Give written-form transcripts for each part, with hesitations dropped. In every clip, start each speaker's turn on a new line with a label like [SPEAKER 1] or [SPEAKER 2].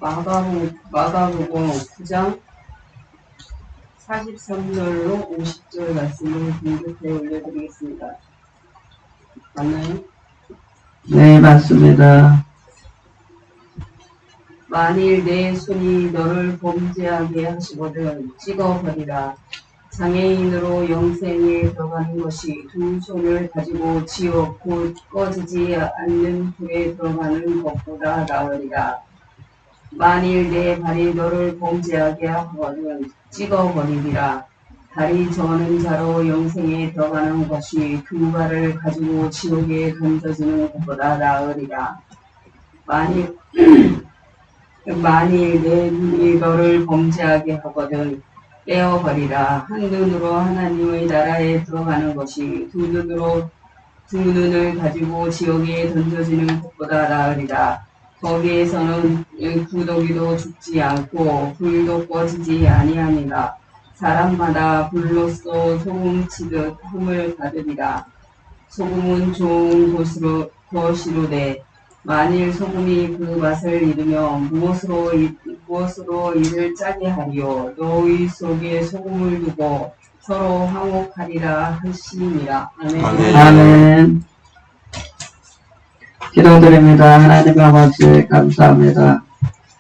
[SPEAKER 1] 마가복음 9장 43절로 50절 말씀을 공급해 올려드리겠습니다. 맞나요?
[SPEAKER 2] 네, 맞습니다.
[SPEAKER 1] 만일 내 손이 너를 범죄하게 하시거든 찍어버리라. 장애인으로 영생에 들어가는 것이 두 손을 가지고 지옥 곧 꺼지지 않는 불에 들어가는 것보다 나으리라. 만일 내 발이 너를 범죄하게 하거든 찍어버리리라. 다리 저는 자로 영생에 들어가는 것이 두 발을 가지고 지옥에 던져지는 것보다 나으리라. 만일 내 눈이 너를 범죄하게 하거든 떼어버리라. 한 눈으로 하나님의 나라에 들어가는 것이 두 눈을 가지고 지옥에 던져지는 것보다 나으리라. 거기에서는 구더기도 죽지 않고 불도 꺼지지 아니하니라. 사람마다 불로써 소금치듯 흠을 받으리라. 소금은 좋은 것이로되 만일 소금이 그 맛을 잃으며 무엇으로 이를 짜게 하리요. 너희 속에 소금을 두고 서로 화목하리라 하시니라. 아멘.
[SPEAKER 2] 아멘. 기도드립니다. 하나님 아버지 감사합니다.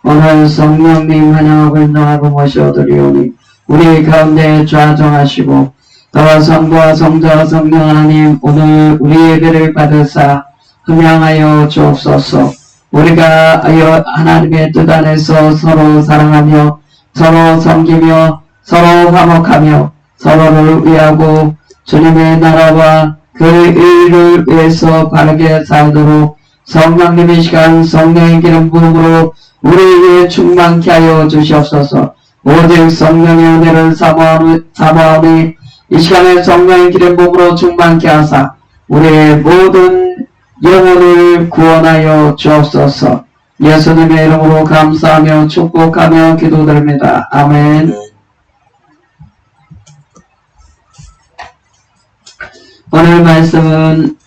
[SPEAKER 2] 오늘 성령님 환영하고 인정하고 모셔드리오니 우리 가운데 좌정하시고 너와 성부와 성자와 성령 하나님 오늘 우리 예배를 받으사 흠양하여 주옵소서. 우리가 하나님의 뜻 안에서 서로 사랑하며 서로 섬기며 서로 화목하며 서로를 위하고 주님의 나라와 그 일을 위해서 바르게 살도록 성령님의 시간 성령의 기름 부음으로 우리에게 충만케 하여 주시옵소서. 오직 성령의 은혜를 사모하니 이 시간에 성령의 기름 부음으로 충만케 하사 우리의 모든 영혼을 구원하여 주옵소서. 예수님의 이름으로 감사하며 축복하며 기도드립니다. 아멘. 오늘 말씀은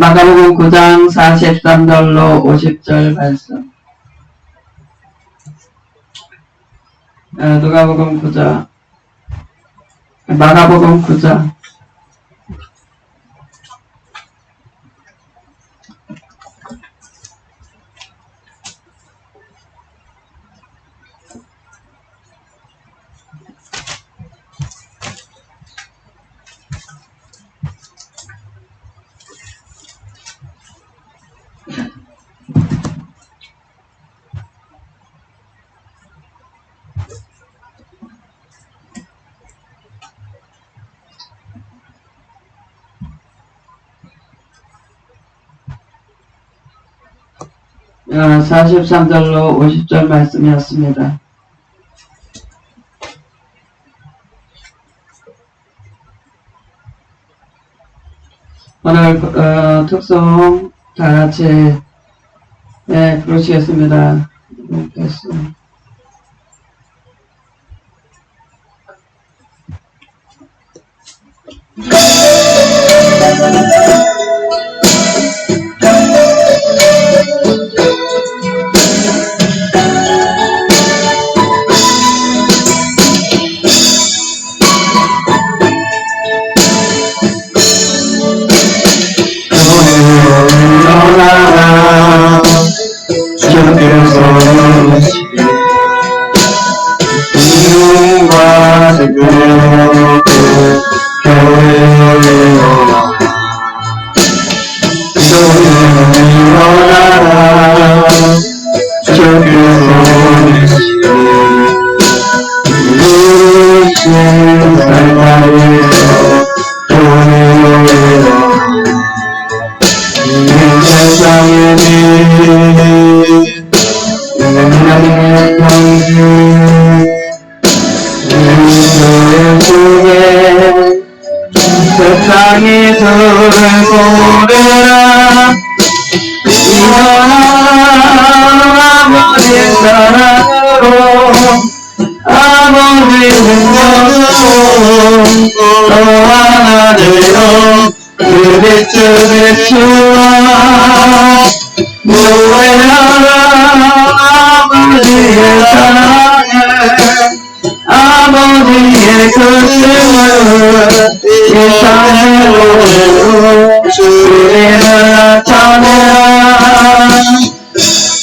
[SPEAKER 2] 마가복음 9장 43절로 50절 말씀. 마가복음 9장 어, 43절로 50절 말씀이었습니다. 오늘 특송 다같이 부르시겠습니다. 세상에서 보내라 아버지 사랑으로 아버지 능력으로 또 하나 되어 그 빛을 비추어 노래하라 아버지의 사랑을 아버지의 크심을 이 땅의 노래로 주님을 나타내라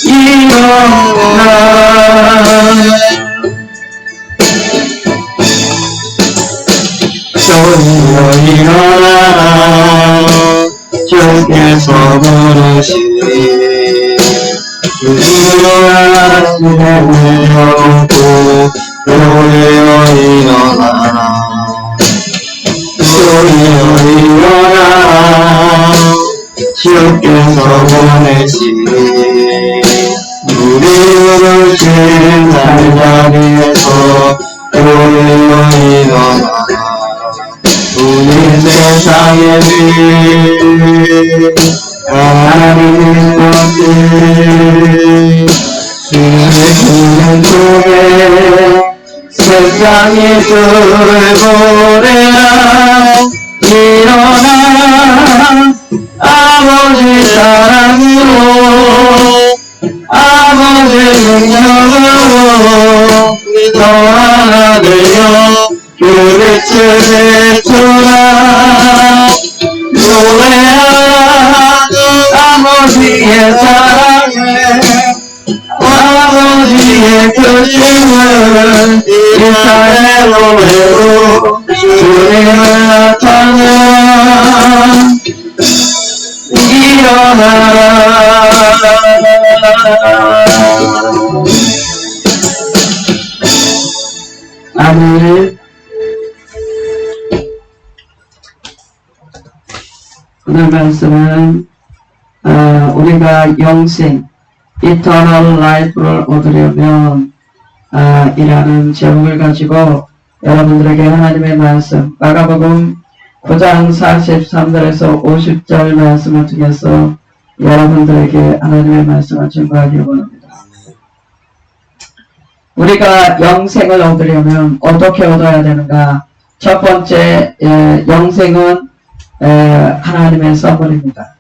[SPEAKER 2] 일어나 소리로 일어나 주께서 부르시니 일어나시네 울려고 소리로 일어나라 소리로 일어나 주께서 보내시니 우리 부르신 날자리에서 소리로 일어나라 우리 세상의 빛 하나님의 꽃이 주의 속에 세상의 돌고래라 일어나 아버지 사랑으로 아버지 능력으로 너 하나 되어 그 빛을 비추라 노래하라 아버지의 사랑을 아버지의 크심을 이 땅의 노래로 주님을 나타내라 일어나라 아멘. 오늘 말씀은 우리가 영생 Eternal Life를 얻으려면 이라는 제목을 가지고 여러분들에게 하나님의 말씀 마가복음 9장 43절에서 50절 말씀을 통해서 여러분들에게 하나님의 말씀을 증거하기를 원합니다. 우리가 영생을 얻으려면 어떻게 얻어야 되는가? 첫 번째 영생은 하나님의 선물입니다.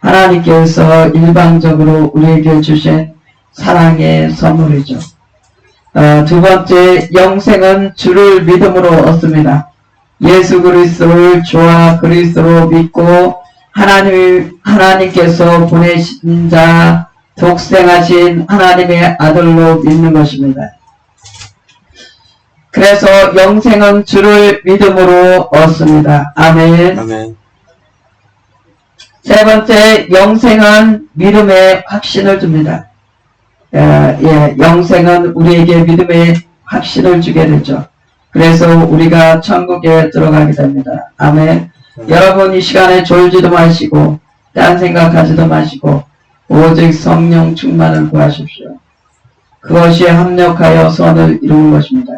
[SPEAKER 2] 하나님께서 일방적으로 우리에게 주신 사랑의 선물이죠. 두 번째 영생은 주를 믿음으로 얻습니다. 예수 그리스도를 주와 그리스도로 믿고 하나님께서 보내신 자 독생하신 하나님의 아들로 믿는 것입니다. 그래서 영생은 주를 믿음으로 얻습니다. 아멘.
[SPEAKER 3] 아멘.
[SPEAKER 2] 세 번째, 영생은 믿음의 확신을 줍니다. 영생은 우리에게 믿음의 확신을 주게 되죠. 그래서 우리가 천국에 들어가게 됩니다. 아멘. 여러분 이 시간에 졸지도 마시고 딴 생각하지도 마시고 오직 성령 충만을 구하십시오. 그것이 합력하여 선을 이루는 것입니다.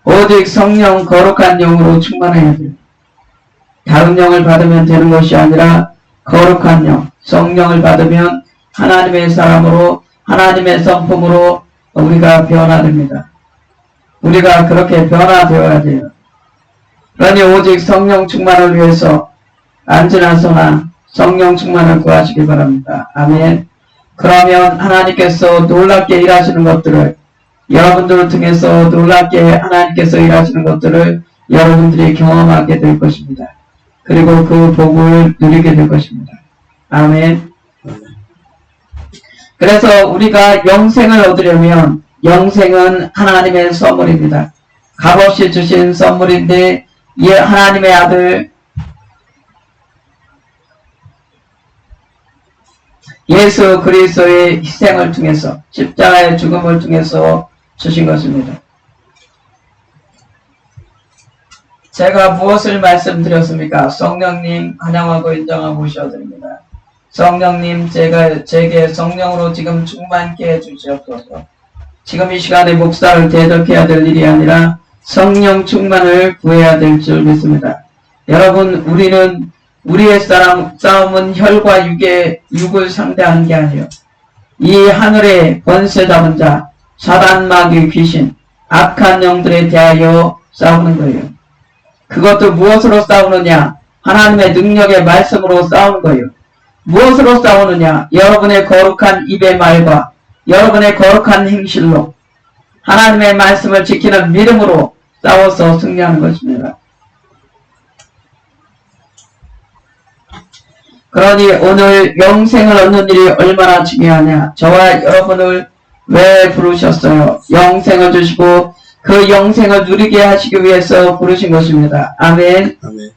[SPEAKER 2] 오직 성령 거룩한 영으로 충만해야 돼요. 다른 영을 받으면 되는 것이 아니라 거룩한 영, 성령을 받으면 하나님의 사람으로 하나님의 성품으로 우리가 변화됩니다. 우리가 그렇게 변화되어야 돼요. 그러니 오직 성령 충만을 위해서 안지나서나 성령 충만을 구하시기 바랍니다. 아멘. 그러면 하나님께서 놀랍게 일하시는 것들을 여러분들을 통해서 놀랍게 하나님께서 일하시는 것들을 여러분들이 경험하게 될 것입니다. 그리고 그 복을 누리게 될 것입니다. 아멘. 그래서 우리가 영생을 얻으려면 영생은 하나님의 선물입니다. 값없이 주신 선물인데 하나님의 아들 예수 그리스도의 희생을 통해서 십자가의 죽음을 통해서 주신 것입니다. 제가 무엇을 말씀드렸습니까? 성령님 환영하고 인정하고 오셔야 됩니다. 성령님 제게 성령으로 지금 충만케 해주시옵소서. 지금 이 시간에 목사를 대적해야 될 일이 아니라 성령 충만을 구해야 될 줄 믿습니다. 여러분 우리는 우리의 싸움은 혈과 육을 상대하는 게 아니에요. 이 하늘의 권세 잡은 자, 사단 마귀 귀신, 악한 영들에 대하여 싸우는 거예요. 그것도 무엇으로 싸우느냐? 하나님의 능력의 말씀으로 싸우는 거예요. 무엇으로 싸우느냐? 여러분의 거룩한 입의 말과 여러분의 거룩한 행실로 하나님의 말씀을 지키는 믿음으로 싸워서 승리하는 것입니다. 그러니 오늘 영생을 얻는 일이 얼마나 중요하냐? 저와 여러분을 왜 부르셨어요? 영생을 주시고 그 영생을 누리게 하시기 위해서 부르신 것입니다. 아멘.
[SPEAKER 3] 아멘.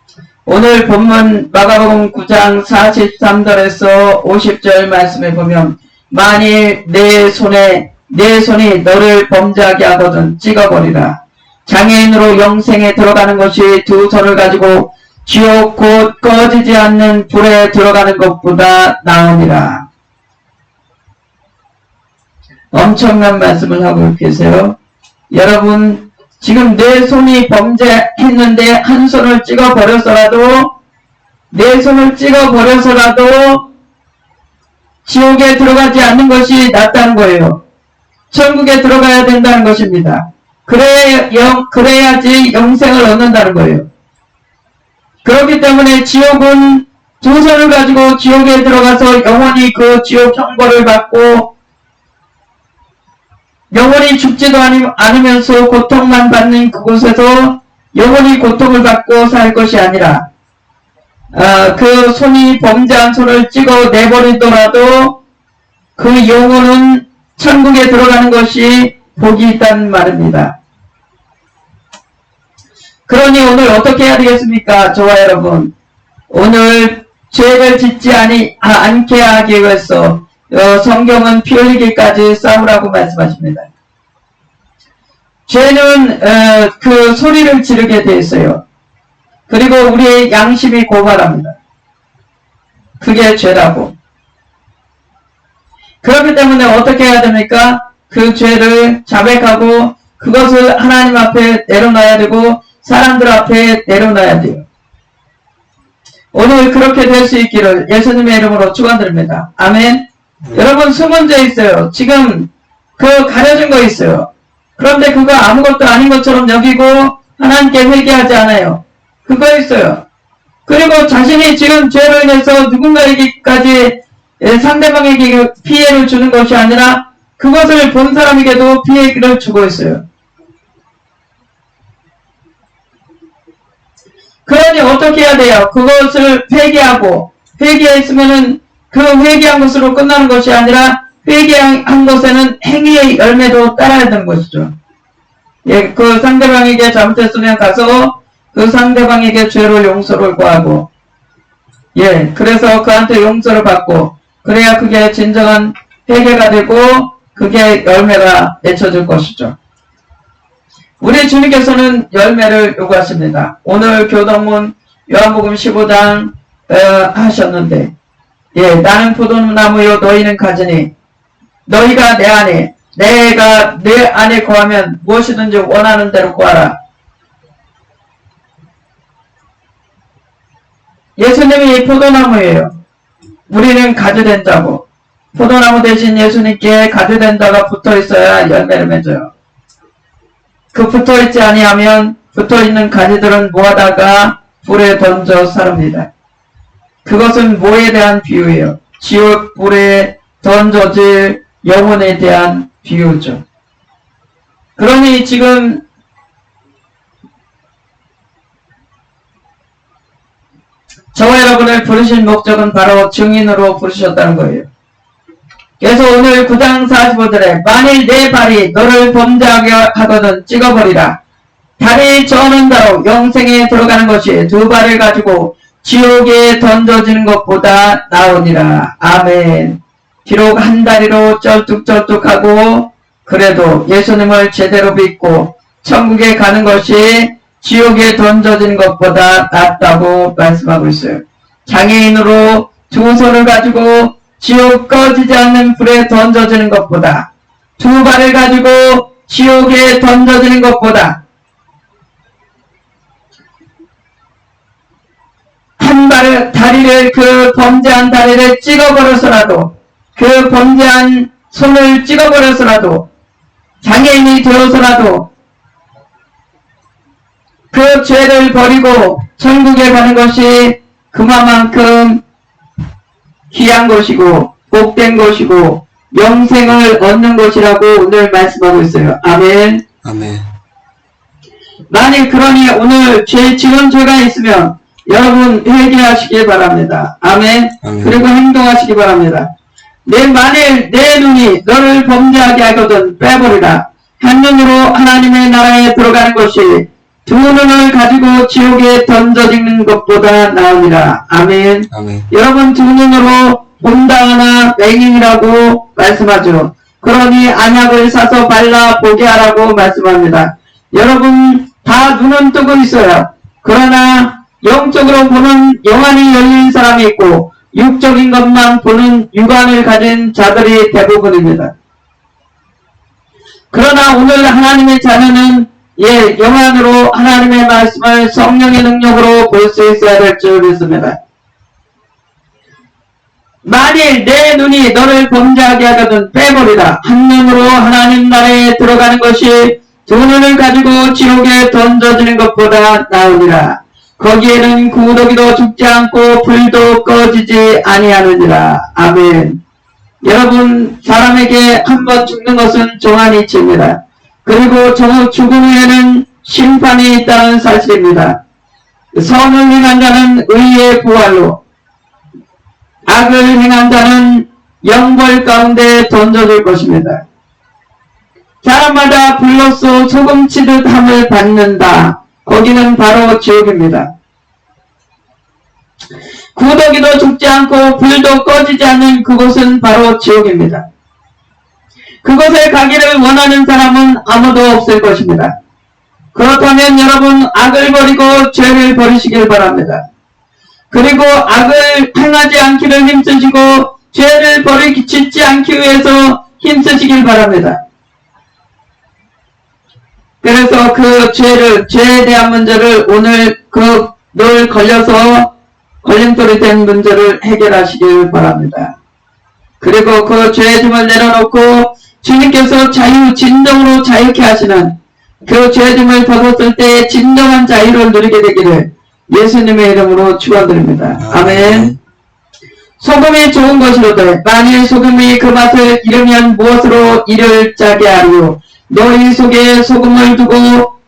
[SPEAKER 2] 오늘 본문 마가복음 9장 43절에서 50절 말씀에 보면 만일 내 손이 너를 범죄하게 하거든 찍어버리라. 장애인으로 영생에 들어가는 것이 두 손을 가지고 지옥 곧 꺼지지 않는 불에 들어가는 것보다 나으니라. 엄청난 말씀을 하고 계세요. 여러분 지금 내 손이 범죄했는데 한 손을 찍어버려서라도 내 손을 찍어버려서라도 지옥에 들어가지 않는 것이 낫다는 거예요. 천국에 들어가야 된다는 것입니다. 그래야지 영생을 얻는다는 거예요. 그렇기 때문에 지옥은 두 손을 가지고 지옥에 들어가서 영원히 그 지옥 형벌을 받고 영원히 죽지도 않으면서 고통만 받는 그곳에서 영원히 고통을 받고 살 것이 아니라 그 손이 범죄한 손을 찍어 내버리더라도 그 영혼은 천국에 들어가는 것이 복이 있다는 말입니다. 그러니 오늘 어떻게 해야 되겠습니까? 저와 여러분 오늘 죄를 짓지 않게 하기 위해서 성경은 피 흘리기까지 싸우라고 말씀하십니다. 죄는 그 소리를 지르게 돼 있어요. 그리고 우리의 양심이 고발합니다. 그게 죄라고. 그렇기 때문에 어떻게 해야 됩니까? 그 죄를 자백하고 그것을 하나님 앞에 내려놔야 되고 사람들 앞에 내려놔야 돼요. 오늘 그렇게 될 수 있기를 예수님의 이름으로 축원드립니다. 아멘. 여러분 숨은 죄 있어요. 지금 그 가려진 거 있어요. 그런데 그거 아무것도 아닌 것처럼 여기고 하나님께 회개하지 않아요. 그거 있어요. 그리고 자신이 지금 죄로 인해서 누군가에게까지 상대방에게 피해를 주는 것이 아니라 그것을 본 사람에게도 피해를 주고 있어요. 그러니 어떻게 해야 돼요? 그것을 회개하고 회개했으면은 그 회개한 것으로 끝나는 것이 아니라 회개한 것에는 행위의 열매도 따라야 되는 것이죠. 예, 그 상대방에게 잘못했으면 가서 그 상대방에게 죄를 용서를 구하고 예, 그래서 그한테 용서를 받고 그래야 그게 진정한 회개가 되고 그게 열매가 맺혀질 것이죠. 우리 주님께서는 열매를 요구하십니다. 오늘 교동문 요한복음 15장 하셨는데 예, 나는 포도나무요 너희는 가지니 너희가 내 안에 내가 내 안에 거하면 무엇이든지 원하는 대로 구하라. 예수님이 포도나무예요. 우리는 가지된 자고 포도나무 대신 예수님께 가지된 자가 붙어있어야 열매를 맺어요. 그 붙어있지 아니하면 붙어있는 가지들은 모아다가 불에 던져 사릅니다. 그것은 뭐에 대한 비유예요? 지옥 불에 던져질 영혼에 대한 비유죠. 그러니 지금 저와 여러분을 부르신 목적은 바로 증인으로 부르셨다는 거예요. 그래서 오늘 9장 45절에 만일 내 발이 너를 범죄하게 하거든 찍어버리라. 발이 저는 바로 영생에 들어가는 것이 두 발을 가지고 지옥에 던져지는 것보다 나으니라. 아멘. 비록 한 다리로 쩔뚝쩔뚝하고 그래도 예수님을 제대로 믿고 천국에 가는 것이 지옥에 던져지는 것보다 낫다고 말씀하고 있어요. 장애인으로 두 손을 가지고 지옥 꺼지지 않는 불에 던져지는 것보다 두 발을 가지고 지옥에 던져지는 것보다 한 발을 다리를 그 범죄한 다리를 찍어버려서라도 그 범죄한 손을 찍어버려서라도 장애인이 되어서라도 그 죄를 버리고 천국에 가는 것이 그만큼 귀한 것이고 복된 것이고 영생을 얻는 것이라고 오늘 말씀하고 있어요. 아멘.
[SPEAKER 3] 아멘.
[SPEAKER 2] 만일 그러니 오늘 지은 죄가 있으면 여러분 회개하시기 바랍니다. 아멘.
[SPEAKER 3] 아멘.
[SPEAKER 2] 그리고 행동하시기 바랍니다. 만일 내 눈이 너를 범죄하게 하거든 빼버리라. 한 눈으로 하나님의 나라에 들어가는 것이 두 눈을 가지고 지옥에 던져지는 것보다 나으니라. 아멘.
[SPEAKER 3] 아멘.
[SPEAKER 2] 여러분 두 눈으로 본다거나 맹인이라고 말씀하죠. 그러니 안약을 사서 발라 보게 하라고 말씀합니다. 여러분 다 눈은 뜨고 있어요. 그러나 영적으로 보는 영안이 열린 사람이 있고 육적인 것만 보는 육안을 가진 자들이 대부분입니다. 그러나 오늘 하나님의 자녀는 영안으로 하나님의 말씀을 성령의 능력으로 볼 수 있어야 될 줄 믿습니다. 만일 내 눈이 너를 범죄하게 하거든 빼버리라. 한 눈으로 하나님 나라에 들어가는 것이 두 눈을 가지고 지옥에 던져지는 것보다 나으니라. 거기에는 구더기도 죽지 않고 불도 꺼지지 아니하느니라. 아멘. 여러분 사람에게 한번 죽는 것은 종안이치입니다. 그리고 죽은 후에는 심판이 있다는 사실입니다. 선을 행한 자는 의의 부활로, 악을 행한 자는 영벌 가운데 던져질 것입니다. 사람마다 불로써 소금 치듯 함을 받는다. 거기는 바로 지옥입니다. 구더기도 죽지 않고 불도 꺼지지 않는 그곳은 바로 지옥입니다. 그곳에 가기를 원하는 사람은 아무도 없을 것입니다. 그렇다면 여러분 악을 버리고 죄를 버리시길 바랍니다. 그리고 악을 행하지 않기를 힘쓰시고 죄를 짓지 않기 위해서 힘쓰시길 바랍니다. 그래서 그 죄에 대한 문제를 오늘 늘 걸려서 걸림돌이 된 문제를 해결하시길 바랍니다. 그리고 그 죄의 짐을 내려놓고 주님께서 진정으로 자유케 하시는 그 죄의 짐을 벗었을 때 진정한 자유를 누리게 되기를 예수님의 이름으로 축원드립니다. 아멘. 소금이 좋은 것이로되 만일 소금이 그 맛을 잃으면 무엇으로 이를 짜게 하리요. 너희 속에 소금을 두고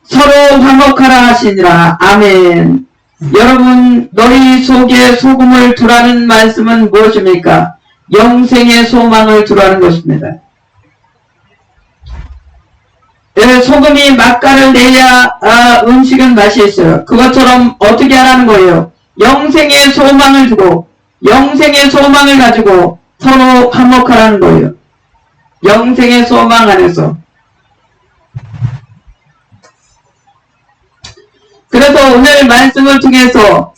[SPEAKER 2] 서로 화목하라 하시니라. 아멘. 여러분 너희 속에 소금을 두라는 말씀은 무엇입니까? 영생의 소망을 두라는 것입니다. 소금이 맛깔을 내야 음식은 맛이 있어요. 그것처럼 어떻게 하라는 거예요? 영생의 소망을 두고 영생의 소망을 가지고 서로 화목하라는 거예요. 영생의 소망 안에서. 그래서 오늘 말씀을 통해서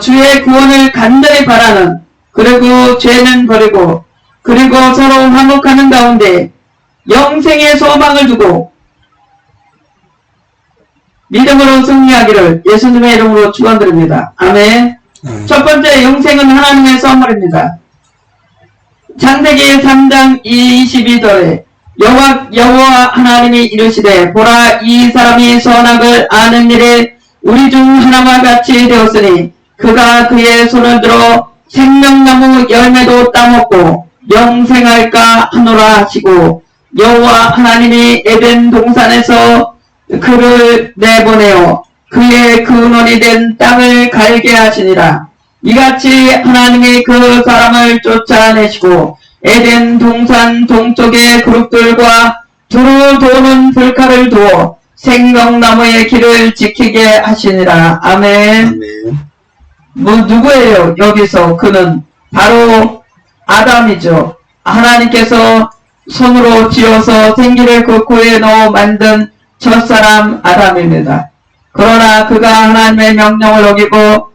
[SPEAKER 2] 주의 구원을 간절히 바라는, 그리고 죄는 버리고 그리고 서로 화목하는 가운데 영생의 소망을 두고 믿음으로 승리하기를 예수님의 이름으로 축원드립니다. 아멘. 첫 번째, 영생은 하나님의 선물입니다. 창세기 3장 22절에 여호와 하나님이 이르시되 보라, 이 사람이 선악을 아는 일에 우리 중 하나와 같이 되었으니 그가 그의 손을 들어 생명나무 열매도 따먹고 영생할까 하노라 하시고, 여호와 하나님이 에덴 동산에서 그를 내보내어 그의 근원이 된 땅을 갈게 하시니라. 이같이 하나님이 그 사람을 쫓아내시고 에덴 동산 동쪽의 그룹들과 두루 도는 불칼을 두어 생명나무의 길을 지키게 하시니라. 아멘.
[SPEAKER 3] 아멘.
[SPEAKER 2] 누구예요? 여기서 그는 바로 아담이죠. 하나님께서 손으로 지어서 생기를 그 코에 넣어 만든 첫사람 아담입니다. 그러나 그가 하나님의 명령을 어기고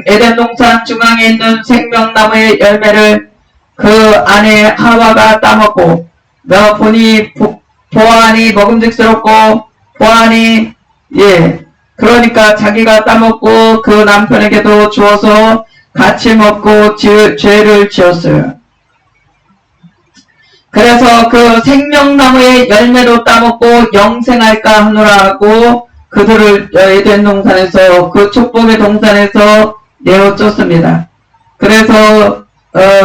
[SPEAKER 2] 에덴 동산 중앙에 있는 생명나무의 열매를 그 아내 하와가 따먹고 보니 보아하니 먹음직스럽고 보아하니 그러니까 자기가 따먹고 그 남편에게도 주어서 같이 먹고 죄를 지었어요. 그래서 그 생명나무의 열매도 따먹고 영생할까 하노라 하고 그들을 에덴 동산에서 그 축복의 동산에서 내어 쫓습니다. 그래서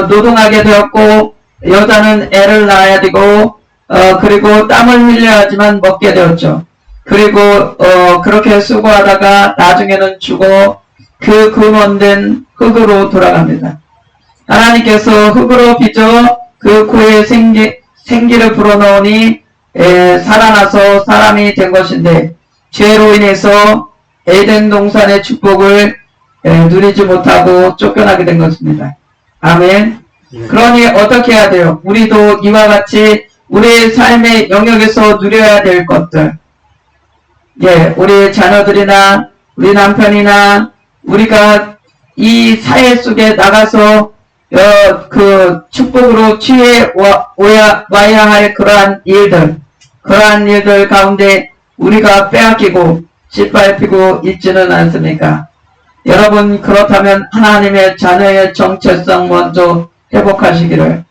[SPEAKER 2] 노동하게 되었고 여자는 애를 낳아야 되고 그리고 땀을 흘려야 하지만 먹게 되었죠. 그리고 그렇게 수고하다가 나중에는 죽어 그 근원된 흙으로 돌아갑니다. 하나님께서 흙으로 빚어 그 코에 생기를 불어넣으니 살아나서 사람이 된 것인데 죄로 인해서 에덴 동산의 축복을 누리지 못하고 쫓겨나게 된 것입니다. 아멘. 그러니 어떻게 해야 돼요? 우리도 이와 같이 우리의 삶의 영역에서 누려야 될 것들. 우리 자녀들이나 우리 남편이나 우리가 이 사회 속에 나가서 그 축복으로 취해 와야 할 그러한 일들 가운데 우리가 빼앗기고 짓밟히고 있지는 않습니까? 여러분, 그렇다면 하나님의 자녀의 정체성 먼저 회복하시기를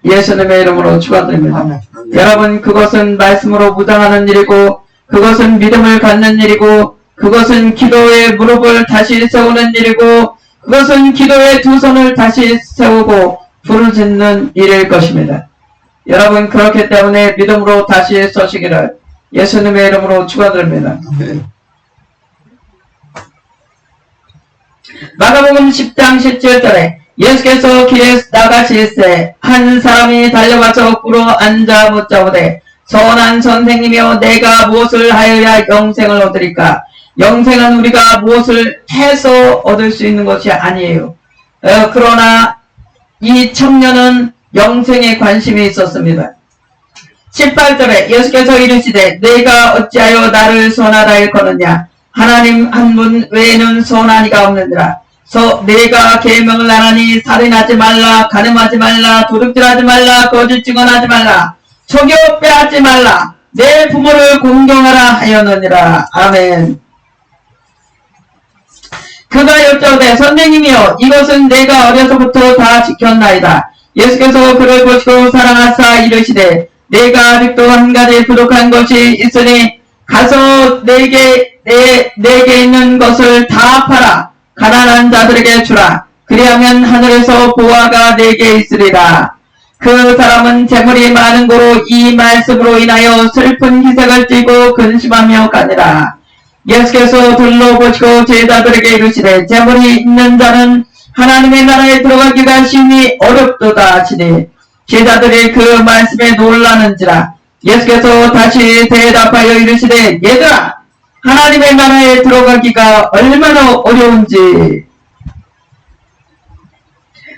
[SPEAKER 2] 예수님의 이름으로 축원드립니다. 여러분, 그것은 말씀으로 무장하는 일이고 그것은 믿음을 갖는 일이고 그것은 기도의 무릎을 다시 세우는 일이고 그것은 기도의 두 손을 다시 세우고 부르짖는 일일 것입니다. 여러분, 그렇기 때문에 믿음으로 다시 서시기를 예수님의 이름으로 축원드립니다. 마가복음 10장 17절에 예수께서 길에 나가실새 한 사람이 달려와서 꿇어 앉아 묻자오되 선한 선생님이여 내가 무엇을 하여야 영생을 얻으리까? 영생은 우리가 무엇을 해서 얻을 수 있는 것이 아니에요. 그러나 이 청년은 영생에 관심이 있었습니다. 18절에 예수께서 이르시되 내가 어찌하여 나를 선하다 일컫느냐? 하나님 한 분 외에는 선한 이가 없느니라. 내가 계명을 하나니 살인하지 말라, 간음하지 말라, 도둑질하지 말라, 거짓 증언하지 말라, 속여 빼앗지 말라, 내 부모를 공경하라 하였느니라. 아멘. 그가 여쭤오되 선생님이여 이것은 내가 어려서부터 다 지켰나이다. 예수께서 그를 보시고 사랑하사 이르시되 내가 아직도 한 가지 부족한 것이 있으니 가서 내게 있는 것을 다 팔아 가난한 자들에게 주라. 그리하면 하늘에서 보화가 내게 있으리라. 그 사람은 재물이 많은 고로 이 말씀으로 인하여 슬픈 희색을 띠고 근심하며 가니라. 예수께서 둘러보시고 제자들에게 이르시되 재물이 있는 자는 하나님의 나라에 들어가기가 심히 어렵도다 하시니 제자들이 그 말씀에 놀라는지라. 예수께서 다시 대답하여 이르시되 얘들아 하나님의 나라에 들어가기가 얼마나 어려운지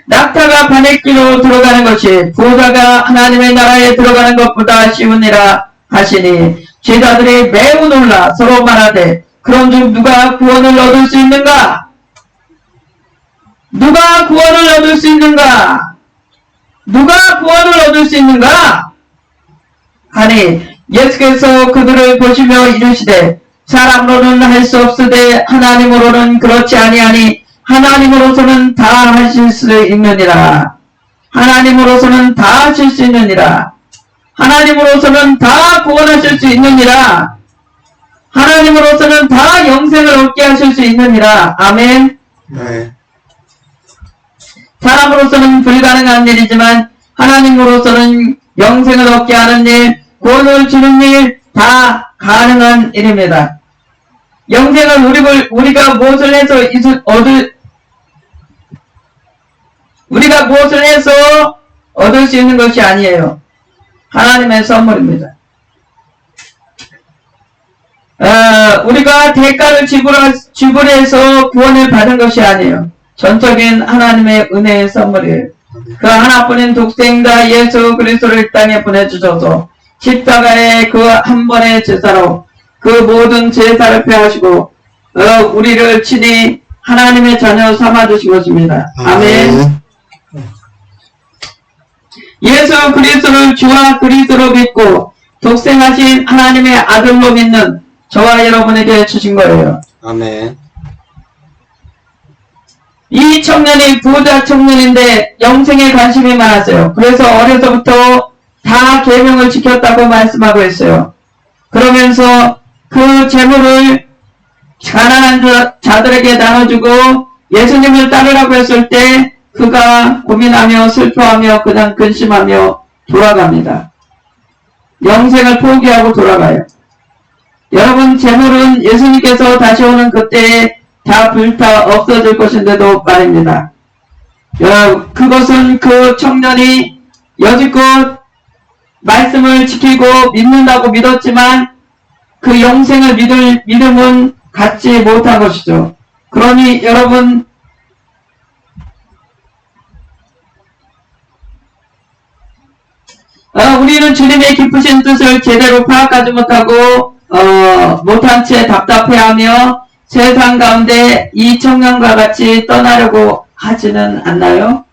[SPEAKER 2] 낙타가 바늘기로 들어가는 것이 부자가 하나님의 나라에 들어가는 것보다 쉬우니라 하시니 제자들이 매우 놀라 서로 말하되 그런즉 누가 구원을 얻을 수 있는가? 누가 구원을 얻을 수 있는가? 누가 구원을 얻을 수 있는가? 하니 예수께서 그들을 보시며 이르시되 사람으로는 할 수 없으되 하나님으로는 그렇지 아니하니 하나님으로서는 다 하실 수 있느니라. 하나님으로서는 다 하실 수 있느니라. 하나님으로서는 다 구원하실 수 있느니라. 하나님으로서는 다 영생을 얻게 하실 수 있느니라. 아멘.
[SPEAKER 4] 네.
[SPEAKER 2] 사람으로서는 불가능한 일이지만 하나님으로서는 영생을 얻게 하는 일, 구원을 주는 일 다 가능한 일입니다. 영생은 우리가 무엇을 해서 얻을 수 있는 것이 아니에요. 하나님의 선물입니다. 우리가 대가를 지불해서 구원을 받은 것이 아니에요. 전적인 하나님의 은혜의 선물이에요. 그 하나뿐인 독생자 예수 그리스도를 땅에 보내주셔서 십자가의 그 한 번의 제사로 그 모든 제사를 폐하시고 우리를 친히 하나님의 자녀 삼아주신 것입니다. 아멘. 예수 그리스도를 주와 그리스도로 믿고 독생하신 하나님의 아들로 믿는 저와 여러분에게 주신 거예요.
[SPEAKER 4] 아멘.
[SPEAKER 2] 이 청년이 부자 청년인데 영생에 관심이 많았어요. 그래서 어려서부터 다 계명을 지켰다고 말씀하고 있어요. 그러면서 그 재물을 가난한 자들에게 나눠주고 예수님을 따르라고 했을 때 그가 고민하며 슬퍼하며 그냥 근심하며 돌아갑니다. 영생을 포기하고 돌아가요. 여러분, 재물은 예수님께서 다시 오는 그때에 다 불타 없어질 것인데도 말입니다. 그것은 그 청년이 여지껏 말씀을 지키고 믿는다고 믿었지만 그 영생을 믿을 믿음은 갖지 못한 것이죠. 그러니 여러분, 우리는 주님의 깊으신 뜻을 제대로 파악하지 못하고 못한 채 답답해하며 세상 가운데 이 청년과 같이 떠나려고 하지는 않나요?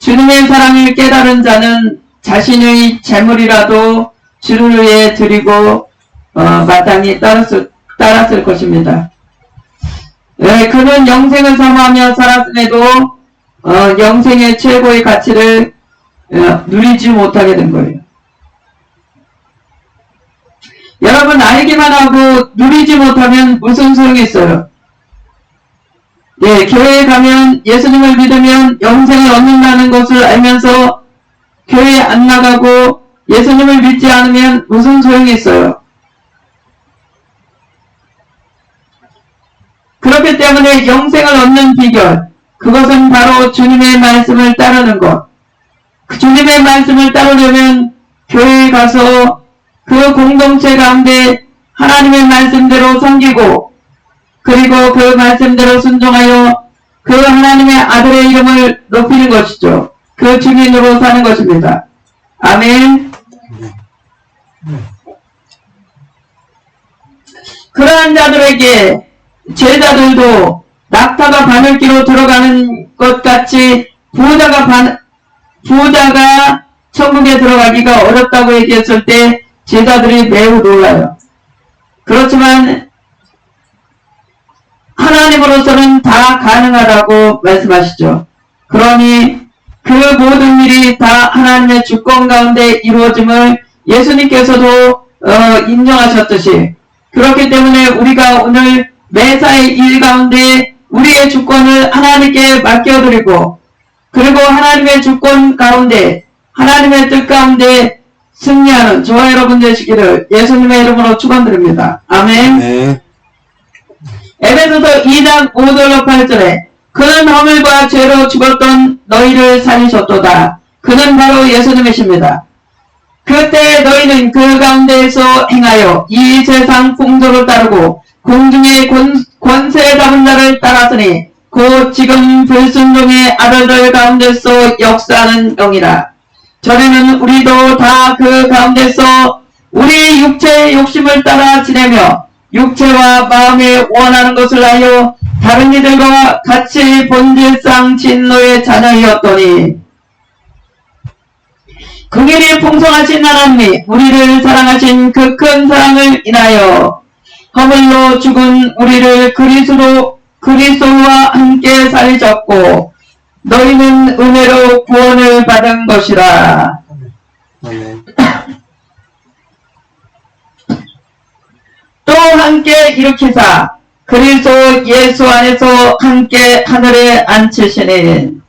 [SPEAKER 2] 주님의 사랑을 깨달은 자는 자신의 재물이라도 주를 위해 드리고 마땅히 따랐을 것입니다. 그는 영생을 사모하며 살았음에도 영생의 최고의 가치를 누리지 못하게 된 거예요. 여러분, 알기만 하고 누리지 못하면 무슨 소용이 있어요? 교회에 가면 예수님을 믿으면 영생을 얻는다는 것을 알면서 교회에 안 나가고 예수님을 믿지 않으면 무슨 소용이 있어요? 그렇기 때문에 영생을 얻는 비결, 그것은 바로 주님의 말씀을 따르는 것. 주님의 말씀을 따르려면 교회에 가서 그 공동체 가운데 하나님의 말씀대로 섬기고 그리고 그 말씀대로 순종하여 그 하나님의 아들의 이름을 높이는 것이죠. 그 증인으로 사는 것입니다. 아멘. 그러한 자들에게 제자들도 낙타가 바늘기로 들어가는 것 같이 부자가 천국에 들어가기가 어렵다고 얘기했을 때 제자들이 매우 놀라요. 그렇지만 하나님으로서는 다 가능하다고 말씀하시죠. 그러니 그 모든 일이 다 하나님의 주권 가운데 이루어짐을 예수님께서도 인정하셨듯이, 그렇기 때문에 우리가 오늘 매사의 일 가운데 우리의 주권을 하나님께 맡겨드리고 그리고 하나님의 주권 가운데 하나님의 뜻 가운데 승리하는 저와 여러분 되시기를 예수님의 이름으로 축원드립니다. 아멘.
[SPEAKER 4] 네.
[SPEAKER 2] 에베소서 2장 5절로 8절에 그는 허물과 죄로 죽었던 너희를 살리셨도다. 그는 바로 예수님이십니다. 그때 너희는 그 가운데에서 행하여 이 세상 풍조를 따르고 공중의 권세 잡은 자를 따랐으니 곧 지금 불순종의 아들들 가운데서 역사하는 영이라. 전에는 우리도 다 그 가운데서 우리 육체의 욕심을 따라 지내며 육체와 마음에 원하는 것을 하여 다른 이들과 같이 본질상 진노의 자녀이었더니 긍휼이 풍성하신 하나님이 우리를 사랑하신 그 큰 사랑을 인하여 허물로 죽은 우리를 그리스도와 함께 살리셨고 너희는 은혜로 구원을 받은 것이라.
[SPEAKER 4] 아멘.
[SPEAKER 2] 또 함께 일으키사 그리스도 예수 안에서 함께 하늘에 앉히시니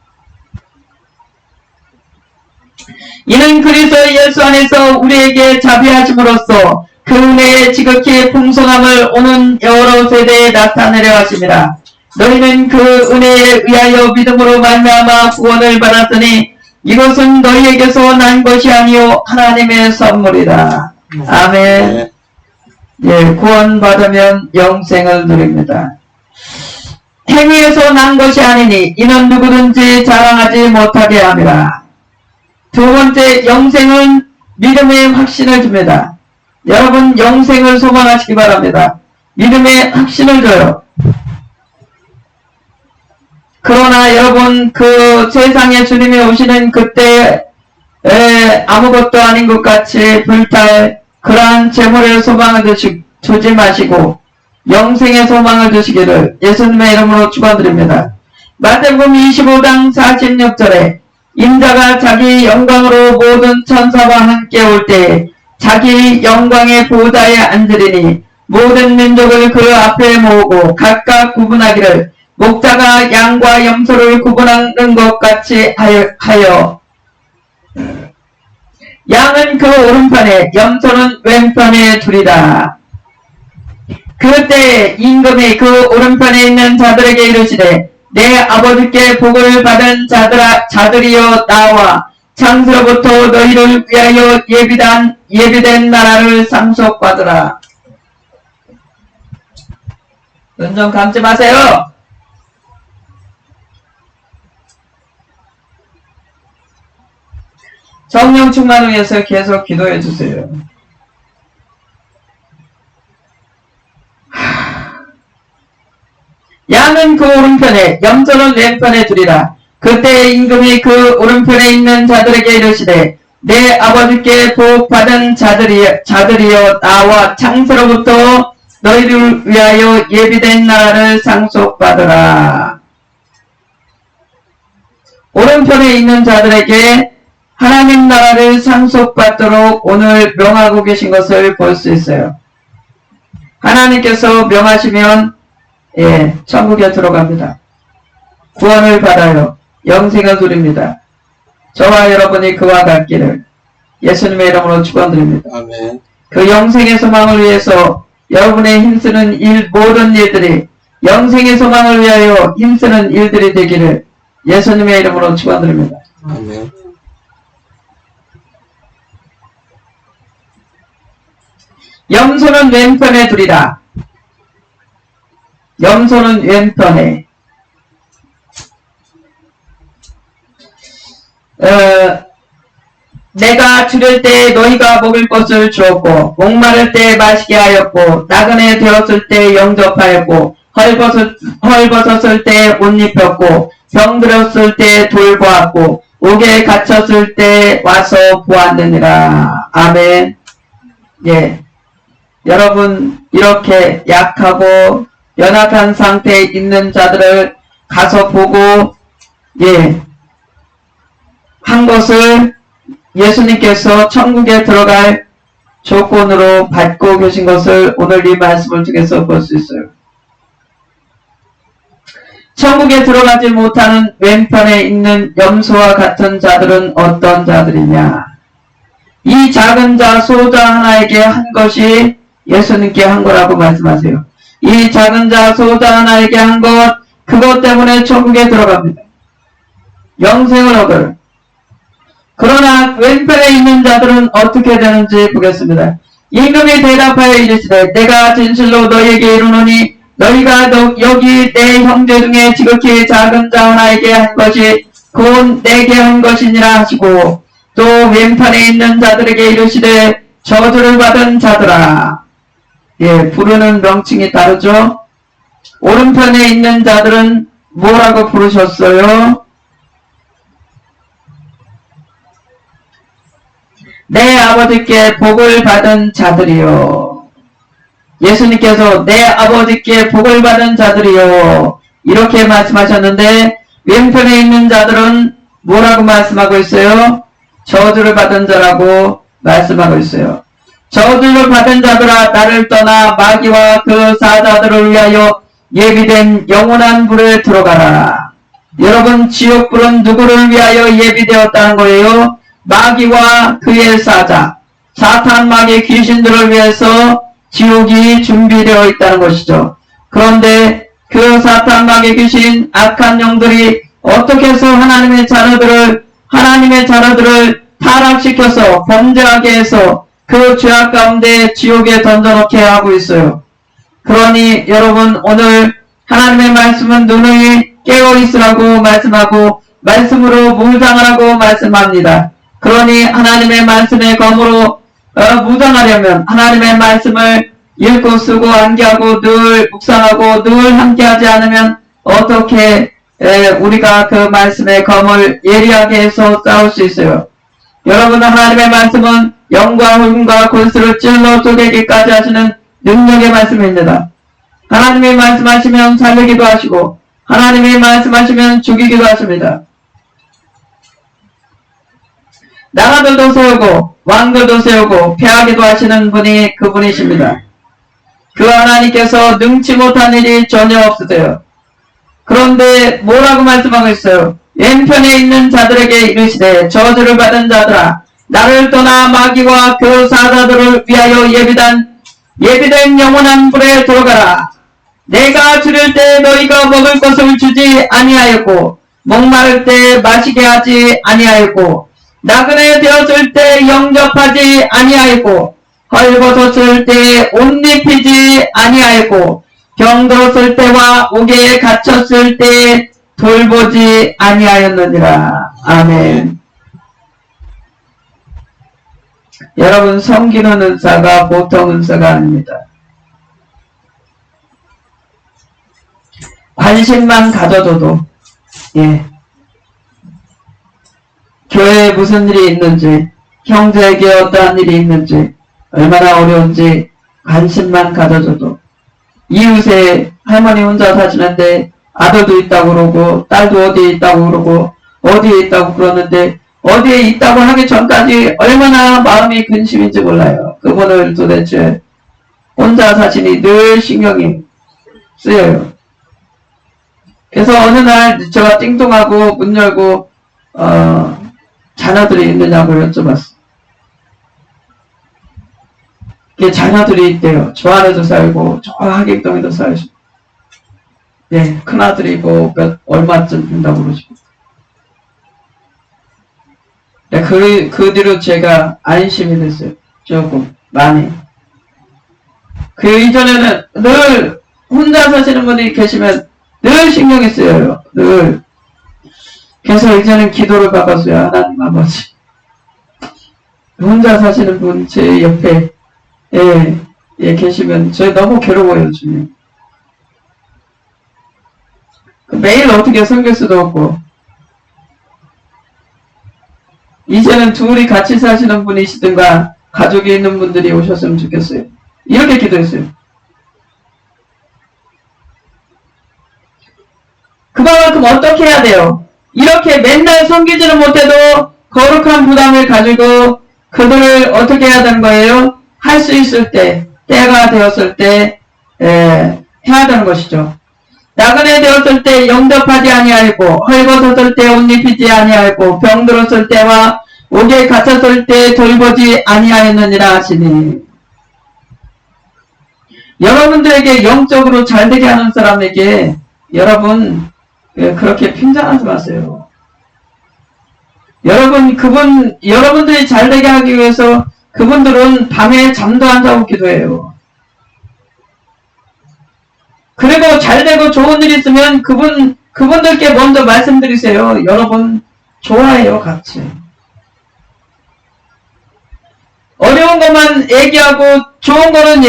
[SPEAKER 2] 이는 그리스도 예수 안에서 우리에게 자비하심으로써 그 은혜의 지극히 풍성함을 오는 여러 세대에 나타내려 하심이라. 너희는 그 은혜에 의하여 믿음으로 말미암아 구원을 받았으니 이것은 너희에게서 난 것이 아니요 하나님의 선물이다. 아멘. 구원받으면 영생을 누립니다. 행위에서 난 것이 아니니 이는 누구든지 자랑하지 못하게 함이라. 두 번째, 영생은 믿음의 확신을 줍니다. 여러분, 영생을 소망하시기 바랍니다. 믿음의 확신을 줘요. 그러나 여러분, 그 세상에 주님이 오시는 그때 아무것도 아닌 것 같이 불탈 그러한 재물의 소망을 주지 마시고 영생의 소망을 주시기를 예수님의 이름으로 축원드립니다. 마태복음 25장 46절에 인자가 자기 영광으로 모든 천사와 함께 올 때 자기 영광의 보좌에 앉으리니 모든 민족을 그 앞에 모으고 각각 구분하기를 목자가 양과 염소를 구분하는 것 같이 하여 양은 그 오른편에 염소는 왼편에 두리라. 그때 임금이 그 오른편에 있는 자들에게 이르시되 내 아버지께 복을 받은 자들이여 나와 창세로부터 너희를 위하여 예비된 나라를 상속받으라. 눈 좀 감지 마세요. 성령 충만을 위해서 계속 기도해 주세요. 양은 그 오른편에 염소는 왼편에 두리라. 그때 임금이 그 오른편에 있는 자들에게 이르시되 내 아버지께 복 받은 자들이여 나와 창세로부터 너희를 위하여 예비된 나라를 상속받으라. 오른편에 있는 자들에게 하나님 나라를 상속받도록 오늘 명하고 계신 것을 볼 수 있어요. 하나님께서 명하시면 천국에 들어갑니다. 구원을 받아요. 영생을 누립니다. 저와 여러분이 그와 같기를 예수님의 이름으로 축원드립니다.
[SPEAKER 4] 아멘.
[SPEAKER 2] 그 영생의 소망을 위해서 여러분의 힘쓰는 모든 일들이 영생의 소망을 위하여 힘쓰는 일들이 되기를 예수님의 이름으로 축원드립니다.
[SPEAKER 4] 아멘.
[SPEAKER 2] 염소는 왼편에 두리라. 염소는 왼편에. 내가 주릴 때 너희가 먹을 것을 주었고 목마를 때 마시게 하였고 나그네 되었을 때 영접하였고 헐벗었을 때 옷 입혔고 병들었을 때 돌보았고 옥에 갇혔을 때 와서 보았느니라. 아멘. 여러분 이렇게 약하고 연약한 상태에 있는 자들을 가서 보고 한 것을 예수님께서 천국에 들어갈 조건으로 받고 계신 것을 오늘 이 말씀을 통해서 볼 수 있어요. 천국에 들어가지 못하는 왼편에 있는 염소와 같은 자들은 어떤 자들이냐? 이 작은 자 소자 하나에게 한 것이 예수님께 한 거라고 말씀하세요. 이 작은 자 소자 하나에게 한 것, 그것 때문에 천국에 들어갑니다. 영생을 얻어요. 그러나 왼편에 있는 자들은 어떻게 되는지 보겠습니다. 임금이 대답하여 이르시되 내가 진실로 너희에게 이르노니 너희가 여기 내 형제 중에 지극히 작은 자 하나에게 한 것이 곧 내게 한 것이니라 하시고 또 왼편에 있는 자들에게 이르시되 저주를 받은 자들아. 부르는 명칭이 다르죠. 오른편에 있는 자들은 뭐라고 부르셨어요? 내 아버지께 복을 받은 자들이요. 예수님께서 내 아버지께 복을 받은 자들이요. 이렇게 말씀하셨는데 왼편에 있는 자들은 뭐라고 말씀하고 있어요? 저주를 받은 자라고 말씀하고 있어요. 저주를 받은 자들아 나를 떠나 마귀와 그 사자들을 위하여 예비된 영원한 불에 들어가라. 여러분 지옥불은 누구를 위하여 예비되었다는 거예요? 마귀와 그의 사자, 사탄 마귀 귀신들을 위해서 지옥이 준비되어 있다는 것이죠. 그런데 그 사탄 마귀 귀신 악한 영들이 어떻게 해서 하나님의 자녀들을 타락시켜서 범죄하게 해서 그 죄악 가운데 지옥에 던져놓게 하고 있어요. 그러니 여러분 오늘 하나님의 말씀은 누누이 깨어있으라고 말씀하고 말씀으로 무장하라고 말씀합니다. 그러니 하나님의 말씀의 검으로 무장하려면 하나님의 말씀을 읽고 쓰고 암기하고 늘 묵상하고 늘 함께하지 않으면 어떻게 우리가 그 말씀의 검을 예리하게 해서 싸울 수 있어요. 여러분 하나님의 말씀은 영과 흙과 골수를 찔러 쪼개기까지 하시는 능력의 말씀입니다. 하나님이 말씀하시면 살리기도 하시고 하나님이 말씀하시면 죽이기도 하십니다. 나라들도 세우고 왕들도 세우고 패하기도 하시는 분이 그분이십니다. 그 하나님께서 능치 못한 일이 전혀 없으세요. 그런데 뭐라고 말씀하고 있어요? 왼편에 있는 자들에게 이르시되 저주를 받은 자들아 나를 떠나 마귀와 그 사자들을 위하여 예비된 영원한 불에 들어가라. 내가 주릴 때 너희가 먹을 것을 주지 아니하였고 목마를 때 마시게 하지 아니하였고 나그네 되었을 때 영접하지 아니하였고 헐벗었을 때 옷 입히지 아니하였고 병들었을 때와 옥에 갇혔을 때 돌보지 아니하였느니라. 아멘. 여러분, 섬기는 은사가 보통 은사가 아닙니다. 관심만 가져줘도 교회에 무슨 일이 있는지, 형제에게 어떠한 일이 있는지, 얼마나 어려운지 관심만 가져줘도, 이웃에 할머니 혼자 사시는데 아들도 있다고 그러고 딸도 어디에 있다고 그러고 어디에 있다고 그러는데 어디에 있다고 하기 전까지 얼마나 마음이 근심인지 몰라요. 그분을 도대체 혼자 사시니 늘 신경이 쓰여요. 그래서 어느 날 제가 띵동하고 문 열고 자녀들이 있느냐고 여쭤봤어요. 자녀들이 있대요. 저 안에도 살고 저 하객동에도 살고 큰아들이 뭐 얼마쯤 된다고 그러시고 그 뒤로 제가 안심이 됐어요. 조금 많이. 그 이전에는 늘 혼자 사시는 분이 계시면 늘 신경이 쓰여요. 늘. 그래서 이제는 기도를 바꿨어요. 하나님 아버지, 혼자 사시는 분 제 옆에 계시면 저 너무 괴로워요. 주님. 매일 어떻게 섬길 수도 없고 이제는 둘이 같이 사시는 분이시든가 가족이 있는 분들이 오셨으면 좋겠어요. 이렇게 기도했어요. 그만큼 어떻게 해야 돼요? 이렇게 맨날 섬기지는 못해도 거룩한 부담을 가지고 그들을 어떻게 해야 되는 거예요? 할 수 있을 때, 때가 되었을 때 해야 되는 것이죠. 나그네 되었을 때 영접하지 아니하였고 헐벗었을 때 옷 입히지 아니하였고 병들었을 때와 옥에 갇혔을 때 돌보지 아니하였느니라 하시니, 여러분들에게 영적으로 잘되게 하는 사람에게 여러분 그렇게 핀잔하지 마세요. 여러분들이 잘되게 하기 위해서 그분들은 밤에 잠도 안 자고 기도해요. 그리고 잘되고 좋은 일 있으면 그분들께 먼저 말씀드리세요. 여러분 좋아해요. 같이 어려운 것만 얘기하고 좋은 거는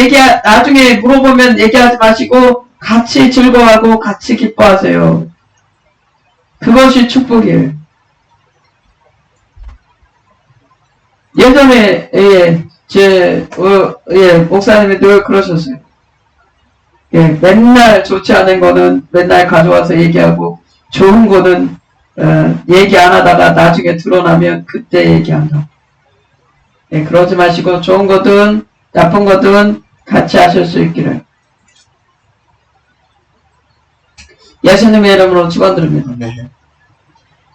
[SPEAKER 2] 나중에 물어보면 얘기하지 마시고 같이 즐거워하고 같이 기뻐하세요. 그것이 축복이에요. 예전에 목사님이 늘 그러셨어요. 맨날 좋지 않은 거는 맨날 가져와서 얘기하고 좋은 거는 얘기 안 하다가 나중에 드러나면 그때 얘기한다. 그러지 마시고 좋은 거든 나쁜 거든 같이 하실 수 있기를 예수님의 이름으로 축원드립니다.
[SPEAKER 4] 네.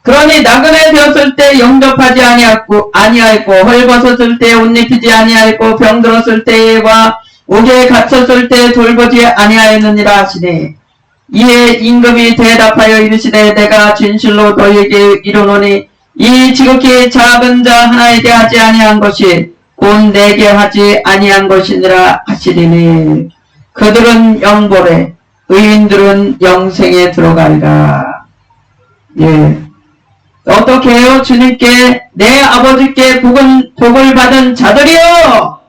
[SPEAKER 2] 그러니 나그네 되었을 때 영접하지 아니하였고 헐벗었을 때 옷 입히지 아니하였고 병들었을 때와 옥에 갇혔을 때 돌보지 아니하였느니라 하시니, 이에 임금이 대답하여 이르시되 내가 진실로 너희에게 이르노니 이 지극히 작은 자 하나에게 하지 아니한 것이 곧 내게 하지 아니한 것이니라 하시리니 그들은 영벌에 의인들은 영생에 들어가리라. 어떻게 해요? 주님께 내 아버지께 복을 받은 자들이요,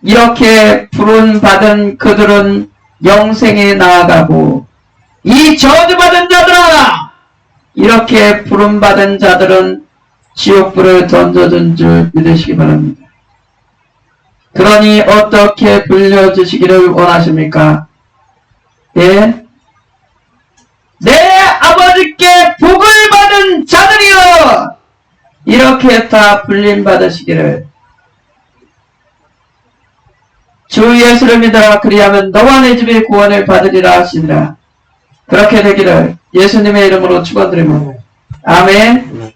[SPEAKER 2] 이렇게 부름 받은 그들은 영생에 나아가고 이 저주받은 자들아, 이렇게 부름 받은 자들은 지옥불을 던져준 줄 믿으시기 바랍니다. 그러니 어떻게 불려주시기를 원하십니까? 내 아버지께 복을 받은 자들이여, 이렇게 다 불림받으시기를 주 예수를 믿어라 그리하면 너와 내 집이 구원을 받으리라 하시니라. 그렇게 되기를 예수님의 이름으로 축원드립니다. 아멘.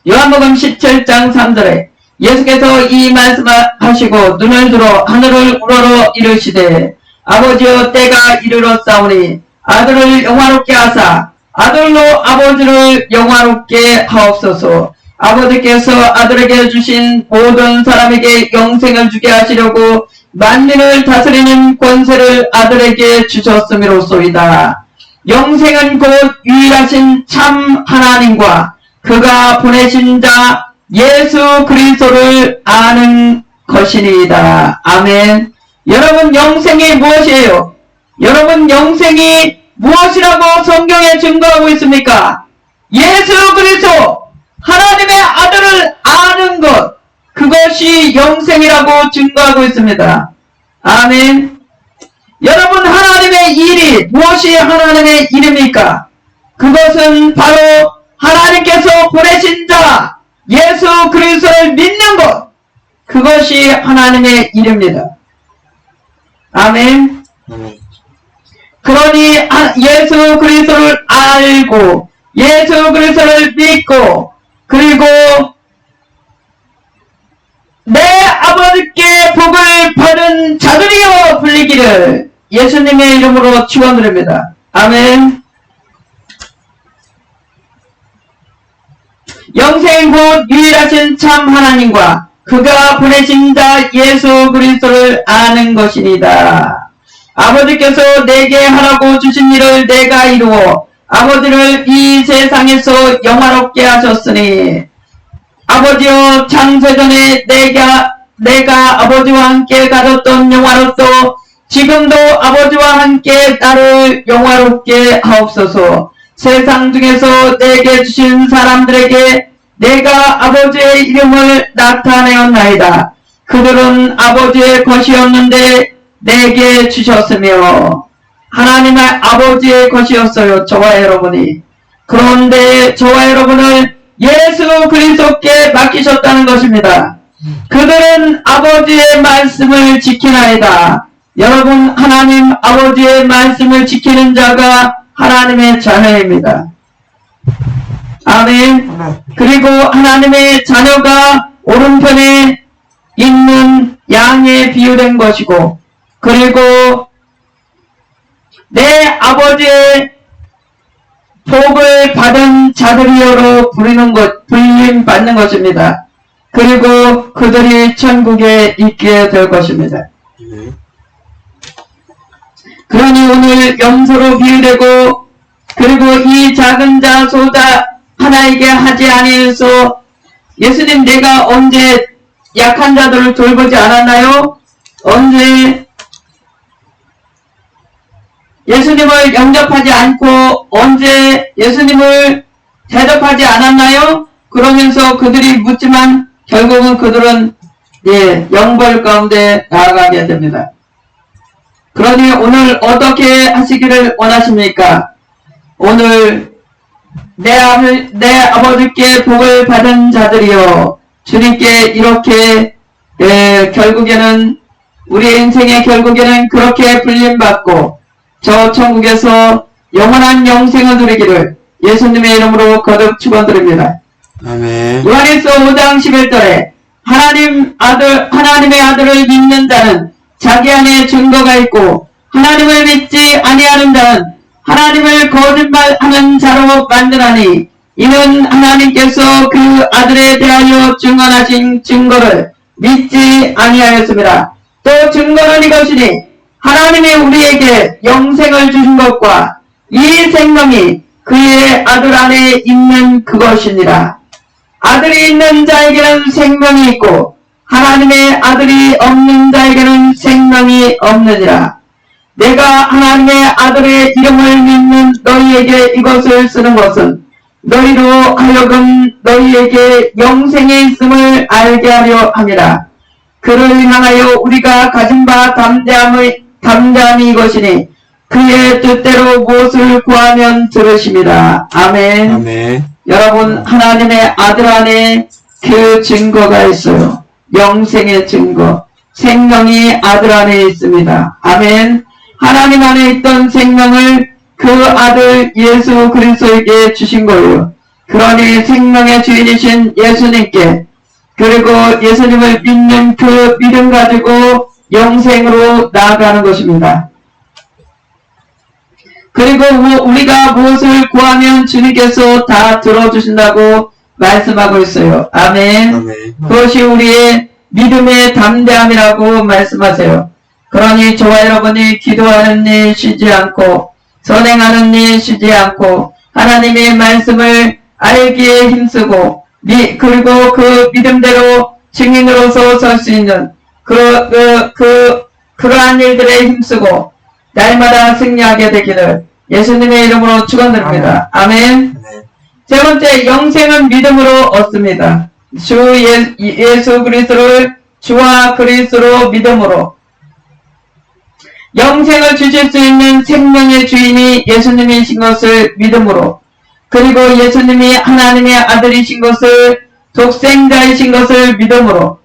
[SPEAKER 2] 요한복음 17장 3절에 예수께서 이 말씀을 하시고 눈을 들어 하늘을 우러러 이르시되 아버지여 때가 이르렀사오니 아들을 영화롭게 하사 아들로 아버지를 영화롭게 하옵소서. 아버지께서 아들에게 주신 모든 사람에게 영생을 주게 하시려고 만민을 다스리는 권세를 아들에게 주셨음이로소이다. 영생은 곧 유일하신 참 하나님과 그가 보내신 자 예수 그리스도를 아는 것이니이다. 아멘. 여러분 영생이 무엇이에요? 여러분 영생이 무엇이라고 성경에 증거하고 있습니까? 예수 그리스도 하나님의 아들을 아는 것, 그것이 영생이라고 증거하고 있습니다. 아멘. 여러분 하나님의 일이 무엇이 하나님의 일입니까? 그것은 바로 하나님께서 보내신 자 예수 그리스도를 믿는 것, 그것이 하나님의 일입니다. 아멘. 그러니 예수 그리스도를 알고 예수 그리스도를 믿고 그리고 내 아버지께 복을 받은 자들이여 불리기를 예수님의 이름으로 축원드립니다. 아멘. 영생 곧 유일하신 참 하나님과 그가 보내신 자 예수 그리스도를 아는 것이니다. 아버지께서 내게 하라고 주신 일을 내가 이루어 아버지를 이 세상에서 영화롭게 하셨으니 아버지여 창세전에 내가 아버지와 함께 가졌던 영화로서 지금도 아버지와 함께 나를 영화롭게 하옵소서. 세상 중에서 내게 주신 사람들에게 내가 아버지의 이름을 나타내었나이다. 그들은 아버지의 것이었는데 내게 주셨으며 하나님의 아버지의 것이었어요. 저와 여러분이. 그런데 저와 여러분을 예수 그리스도께 맡기셨다는 것입니다. 그들은 아버지의 말씀을 지키나이다. 여러분 하나님 아버지의 말씀을 지키는 자가 하나님의 자녀입니다. 아멘. 그리고 하나님의 자녀가 오른편에 있는 양에 비유된 것이고 그리고 내 아버지의 복을 받은 자들이여로 불림 받는 것입니다. 그리고 그들이 천국에 있게 될 것입니다. 그러니 오늘 염소로 비유되고 그리고 이 작은 자 소자 하나에게 하지 아니해서 예수님 내가 언제 약한 자들을 돌보지 않았나요? 언제 예수님을 영접하지 않고 언제 예수님을 대접하지 않았나요? 그러면서 그들이 묻지만 결국은 그들은 영벌 가운데 나아가게 됩니다. 그러니 오늘 어떻게 하시기를 원하십니까? 오늘 내 아버지께 복을 받은 자들이여 주님께 이렇게 결국에는 우리 인생의 결국에는 그렇게 불림받고 저 천국에서 영원한 영생을 누리기를 예수님의 이름으로 거듭 축원드립니다.
[SPEAKER 4] 아멘.
[SPEAKER 2] 요한일서 5장 11절에 하나님의 아들을 믿는 자는 자기 안에 증거가 있고 하나님을 믿지 아니하는 자는 하나님을 거짓말하는 자로 만드나니 이는 하나님께서 그 아들에 대하여 증언하신 증거를 믿지 아니하였습니다. 또 증거는 이것이니 하나님이 우리에게 영생을 주신 것과 이 생명이 그의 아들 안에 있는 그것이니라. 아들이 있는 자에게는 생명이 있고 하나님의 아들이 없는 자에게는 생명이 없느니라. 내가 하나님의 아들의 이름을 믿는 너희에게 이것을 쓰는 것은 너희로 하여금 너희에게 영생이 있음을 알게 하려 함이라. 그를 향하여 우리가 가진 바 담대함이 이것이니 그의 뜻대로 무엇을 구하면 들으심이라. 아멘.
[SPEAKER 4] 아멘.
[SPEAKER 2] 여러분, 하나님의 아들 안에 그 증거가 있어요. 영생의 증거. 생명이 아들 안에 있습니다. 아멘. 하나님 안에 있던 생명을 그 아들 예수 그리스도에게 주신 거예요. 그러니 생명의 주인이신 예수님께, 그리고 예수님을 믿는 그 믿음 가지고 영생으로 나아가는 것입니다. 그리고 우리가 무엇을 구하면 주님께서 다 들어주신다고 말씀하고 있어요. 아멘.
[SPEAKER 4] 아멘.
[SPEAKER 2] 그것이 우리의 믿음의 담대함이라고 말씀하세요. 그러니 저와 여러분이 기도하는 일 쉬지 않고, 선행하는 일 쉬지 않고, 하나님의 말씀을 알기에 힘쓰고, 그리고 그 믿음대로 증인으로서 설 수 있는 그러한 일들에 힘쓰고 날마다 승리하게 되기를 예수님의 이름으로 축원드립니다. 아멘.
[SPEAKER 4] 아멘.
[SPEAKER 2] 세 번째, 영생은 믿음으로 얻습니다. 주 예수 그리스도를 주와 그리스도로 믿음으로. 영생을 주실 수 있는 생명의 주인이 예수님이신 것을 믿음으로, 그리고 예수님이 하나님의 아들이신 것을, 독생자이신 것을 믿음으로.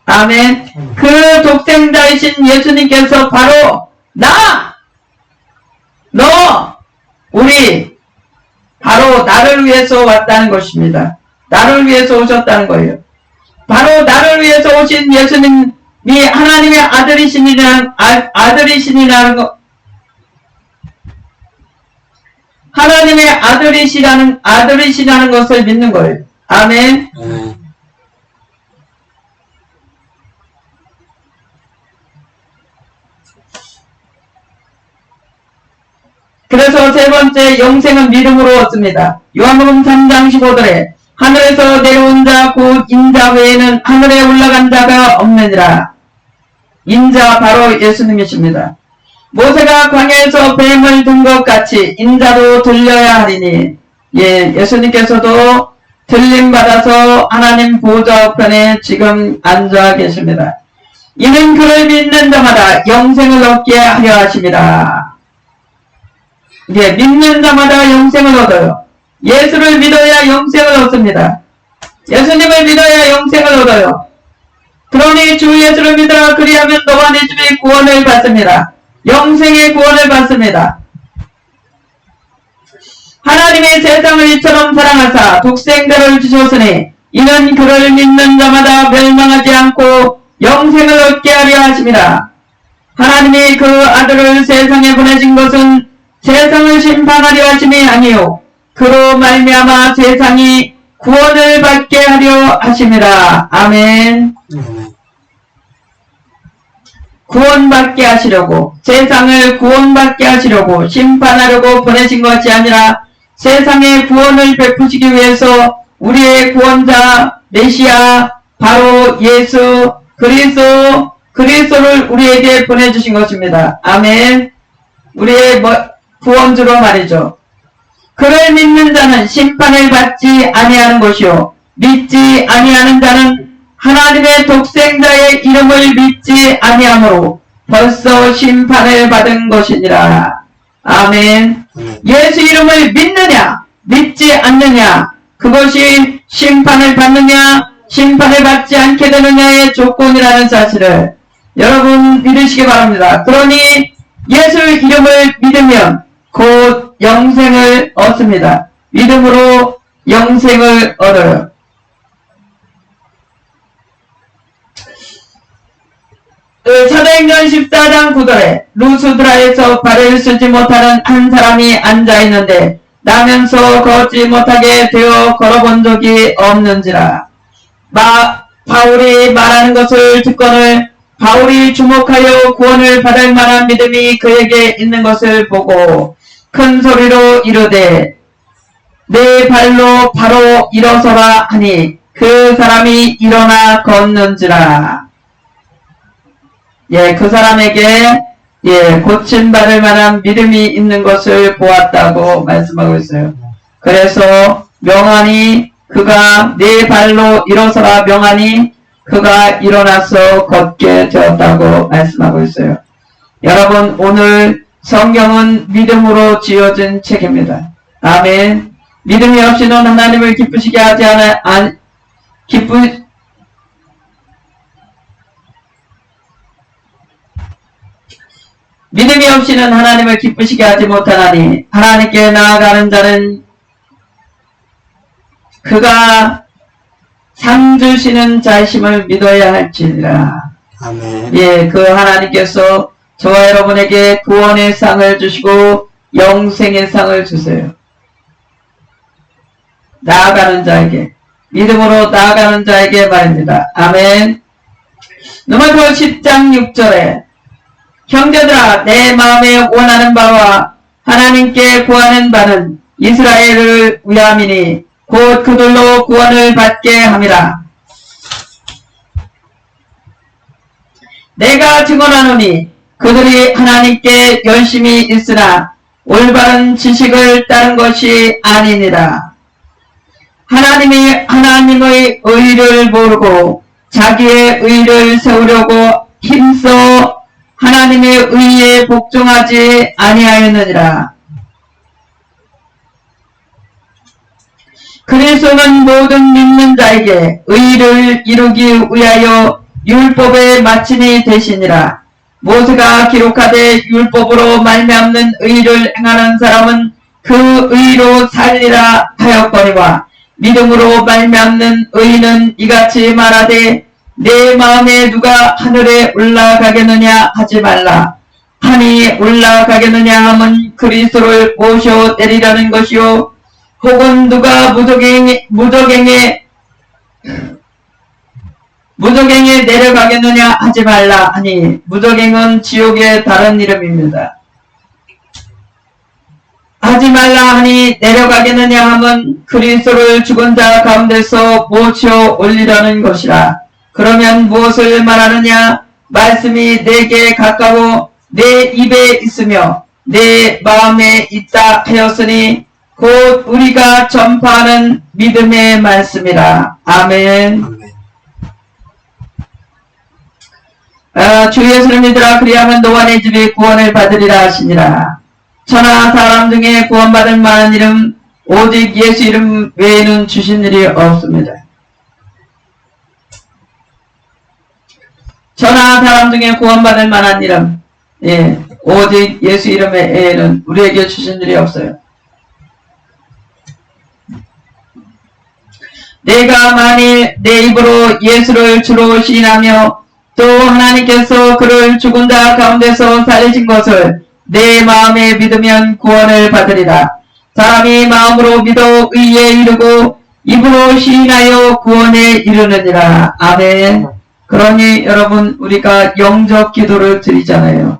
[SPEAKER 2] 아멘. 그 독생자이신 예수님께서 바로 우리 바로 나를 위해서 왔다는 것입니다. 나를 위해서 오셨다는 거예요. 바로 나를 위해서 오신 예수님이 하나님의 아들이시라는 것, 하나님의 아들이시라는 것을 믿는 거예요. 아멘.
[SPEAKER 4] 아멘.
[SPEAKER 2] 그래서 세 번째, 영생은 믿음으로 얻습니다. 요한복음 3장 15절에 하늘에서 내려온 자 곧 인자 외에는 하늘에 올라간 자가 없느니라. 인자 바로 예수님이십니다. 모세가 광야에서 뱀을 든 것 같이 인자도 들려야 하리니, 예수님께서도 들림받아서 하나님 보좌 우편에 지금 앉아 계십니다. 이는 그를 믿는 자마다 영생을 얻게 하려 하심이라. 믿는 자마다 영생을 얻어요. 예수를 믿어야 영생을 얻습니다. 예수님을 믿어야 영생을 얻어요. 그러니 주 예수를 믿어라. 그리하면 너와 네 집이 구원을 받습니다. 영생의 구원을 받습니다. 하나님이 세상을 이처럼 사랑하사 독생자를 주셨으니 이는 그를 믿는 자마다 멸망하지 않고 영생을 얻게 하려 하심이라. 하나님이 그 아들을 세상에 보내신 것은 세상을 심판하려 하심이 아니요 그로 말미암아 세상이 구원을 받게 하려 하심이라. 아멘. 구원받게 하시려고, 세상을 구원받게 하시려고, 심판하려고 보내신 것이 아니라 세상에 구원을 베푸시기 위해서 우리의 구원자 메시아 바로 예수 그리스도를 우리에게 보내주신 것입니다. 아멘. 우리의 구원주로 말이죠. 그를 믿는 자는 심판을 받지 아니하는 것이요 믿지 아니하는 자는 하나님의 독생자의 이름을 믿지 아니하므로 벌써 심판을 받은 것이니라. 아멘. 예수 이름을 믿느냐 믿지 않느냐, 그것이 심판을 받느냐 심판을 받지 않게 되느냐의 조건이라는 사실을 여러분 믿으시기 바랍니다. 그러니 예수 이름을 믿으면 곧 영생을 얻습니다. 믿음으로 영생을 얻어요. 사도행전 14장 9절에 루스드라에서 발을 쓰지 못하는 한 사람이 앉아있는데 나면서 걷지 못하게 되어 걸어본 적이 없는지라. 바울이 말하는 것을 듣거늘 바울이 주목하여 구원을 받을 만한 믿음이 그에게 있는 것을 보고 큰 소리로 이르되 내 발로 바로 일어서라 하니 그 사람이 일어나 걷는지라. 그 사람에게 고침받을 만한 믿음이 있는 것을 보았다고 말씀하고 있어요. 그래서 명하니 그가 내 발로 일어서라 명하니 그가 일어나서 걷게 되었다고 말씀하고 있어요. 여러분, 오늘 성경은 믿음으로 지어진 책입니다. 아멘. 믿음이 없이는 하나님을 기쁘시게 하지 믿음이 없이는 하나님을 기쁘시게 하지 못하나니 하나님께 나아가는 자는 그가 상 주시는 자심을 믿어야 할지니라.
[SPEAKER 4] 아멘.
[SPEAKER 2] 예, 그 하나님께서 저와 여러분에게 구원의 상을 주시고 영생의 상을 주세요. 나아가는 자에게, 믿음으로 나아가는 자에게 말입니다. 아멘. 로마서 10장 6절에 형제들아, 내 마음에 원하는 바와 하나님께 구하는 바는 이스라엘을 위함이니 곧 그들로 구원을 받게 함이라. 내가 증언하노니 그들이 하나님께 열심히 있으나 올바른 지식을 따른 것이 아니니라. 하나님의 의를 모르고 자기의 의를 세우려고 힘써 하나님의 의에 복종하지 아니하였느니라. 그리스도는 모든 믿는 자에게 의를 이루기 위하여 율법의 마침이 되시니라. 모세가 기록하되 율법으로 말미암는 의를 행하는 사람은 그 의로 살리라 하였거니와 믿음으로 말미암는 의는 이같이 말하되 내 마음에 누가 하늘에 올라가겠느냐 하지 말라. 하니 올라가겠느냐 함은 그리스도를 모셔 내리라는 것이요 혹은 누가 무적행에 내려가겠느냐 하지 말라 하니 무적행은 지옥의 다른 이름입니다. 하지 말라 하니 내려가겠느냐 함은 그리스도를 죽은 자 가운데서 모셔 올리라는 것이라. 그러면 무엇을 말하느냐? 말씀이 내게 가까워 내 입에 있으며 내 마음에 있다 하였으니 곧 우리가 전파하는 믿음의 말씀이라. 아멘.
[SPEAKER 4] 아멘.
[SPEAKER 2] 주 예수를 믿으라. 그리하면 너와 내 집이 구원을 받으리라 하시니라. 천하 사람 중에 구원받을 만한 이름 오직 예수 이름 외에는 주신 일이 없습니다. 천하 사람 중에 구원받을 만한 이름, 예, 오직 예수 이름 외에는 우리에게 주신 일이 없어요. 내가 만일 내 입으로 예수를 주로 시인하며 또 하나님께서 그를 죽은 자 가운데서 살리신 것을 내 마음에 믿으면 구원을 받으리라. 사람이 마음으로 믿어 의에 이르고 입으로 시인하여 구원에 이르느니라. 아멘. 그러니 여러분 우리가 영접 기도를 드리잖아요.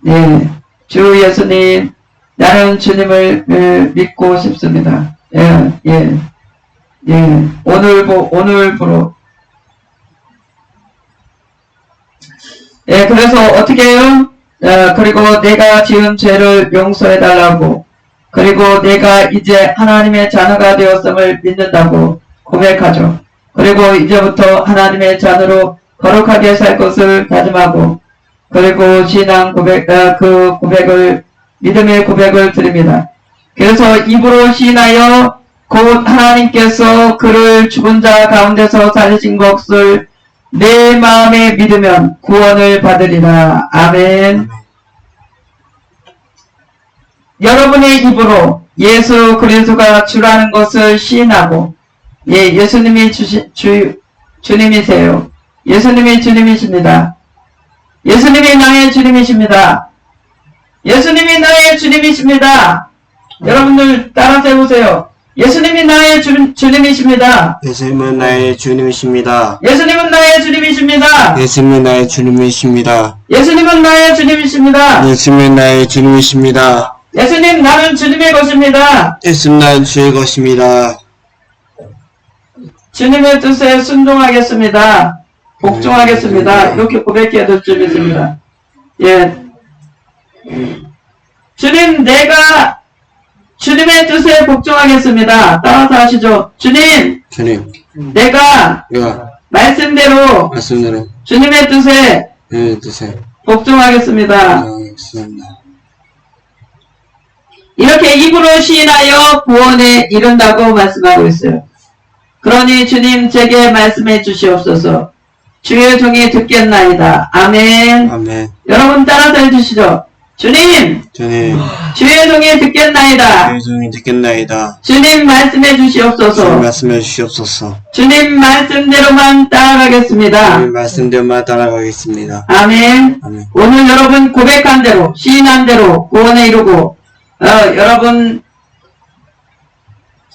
[SPEAKER 2] 네, 주 예수님 나는 주님을 믿고 싶습니다. 예, 예, 예. 오늘부로 예, 그래서 어떻게 해요? 그리고 내가 지은 죄를 용서해달라고, 그리고 내가 이제 하나님의 자녀가 되었음을 믿는다고 고백하죠. 그리고 이제부터 하나님의 자녀로 거룩하게 살 것을 다짐하고, 그리고 신앙 고백, 그 고백을, 믿음의 고백을 드립니다. 그래서 입으로 시인하여 곧 하나님께서 그를 죽은 자 가운데서 살리신 것을 내 마음에 믿으면 구원을 받으리라. 아멘. 여러분의 입으로 예수 그리스도가 주라는 것을 시인하고, 예, 예수님이 주님이세요. 예수님이 주님이십니다. 예수님이 나의 주님이십니다. 예수님이 나의 주님이십니다. 여러분들 따라서 해보세요. 예수님이 나의 주님이십니다.
[SPEAKER 4] 예수님은 나의 주님이십니다.
[SPEAKER 2] 예수님은 나의 주님이십니다.
[SPEAKER 4] 예수님은 나의 주님이십니다.
[SPEAKER 2] 예수님은 나의 주님이십니다.
[SPEAKER 4] 예수님은 나의 주님이십니다.
[SPEAKER 2] 예수님 나는 주님의 것입니다.
[SPEAKER 4] 예수님 나는 주의 것입니다.
[SPEAKER 2] 주님의 뜻에 순종하겠습니다. 복종하겠습니다. 이렇게 고백해야 될 줄 믿습니다. 예. 주님, 내가 주님의 뜻에 복종하겠습니다. 따라서 하시죠. 주님, 내가 말씀대로 주님의 뜻에 복종하겠습니다. 이렇게 입으로 시인하여 구원에 이른다고 말씀하고 있어요. 그러니 주님 제게 말씀해 주시옵소서. 주의 종이 듣겠나이다. 아멘.
[SPEAKER 4] 아멘.
[SPEAKER 2] 여러분 따라서 해주시죠. 주님
[SPEAKER 4] 주님,
[SPEAKER 2] 주의 종이 듣겠나이다.
[SPEAKER 4] 주의 종이 듣겠나이다.
[SPEAKER 2] 주님 말씀해 주시옵소서.
[SPEAKER 4] 주님 말씀해 주시옵소서.
[SPEAKER 2] 주님 말씀대로만 따라가겠습니다.
[SPEAKER 4] 주님 말씀대로만 따라가겠습니다.
[SPEAKER 2] 아멘.
[SPEAKER 4] 아멘.
[SPEAKER 2] 오늘 여러분 고백한 대로 시인한 대로 구원에 이루고 여러분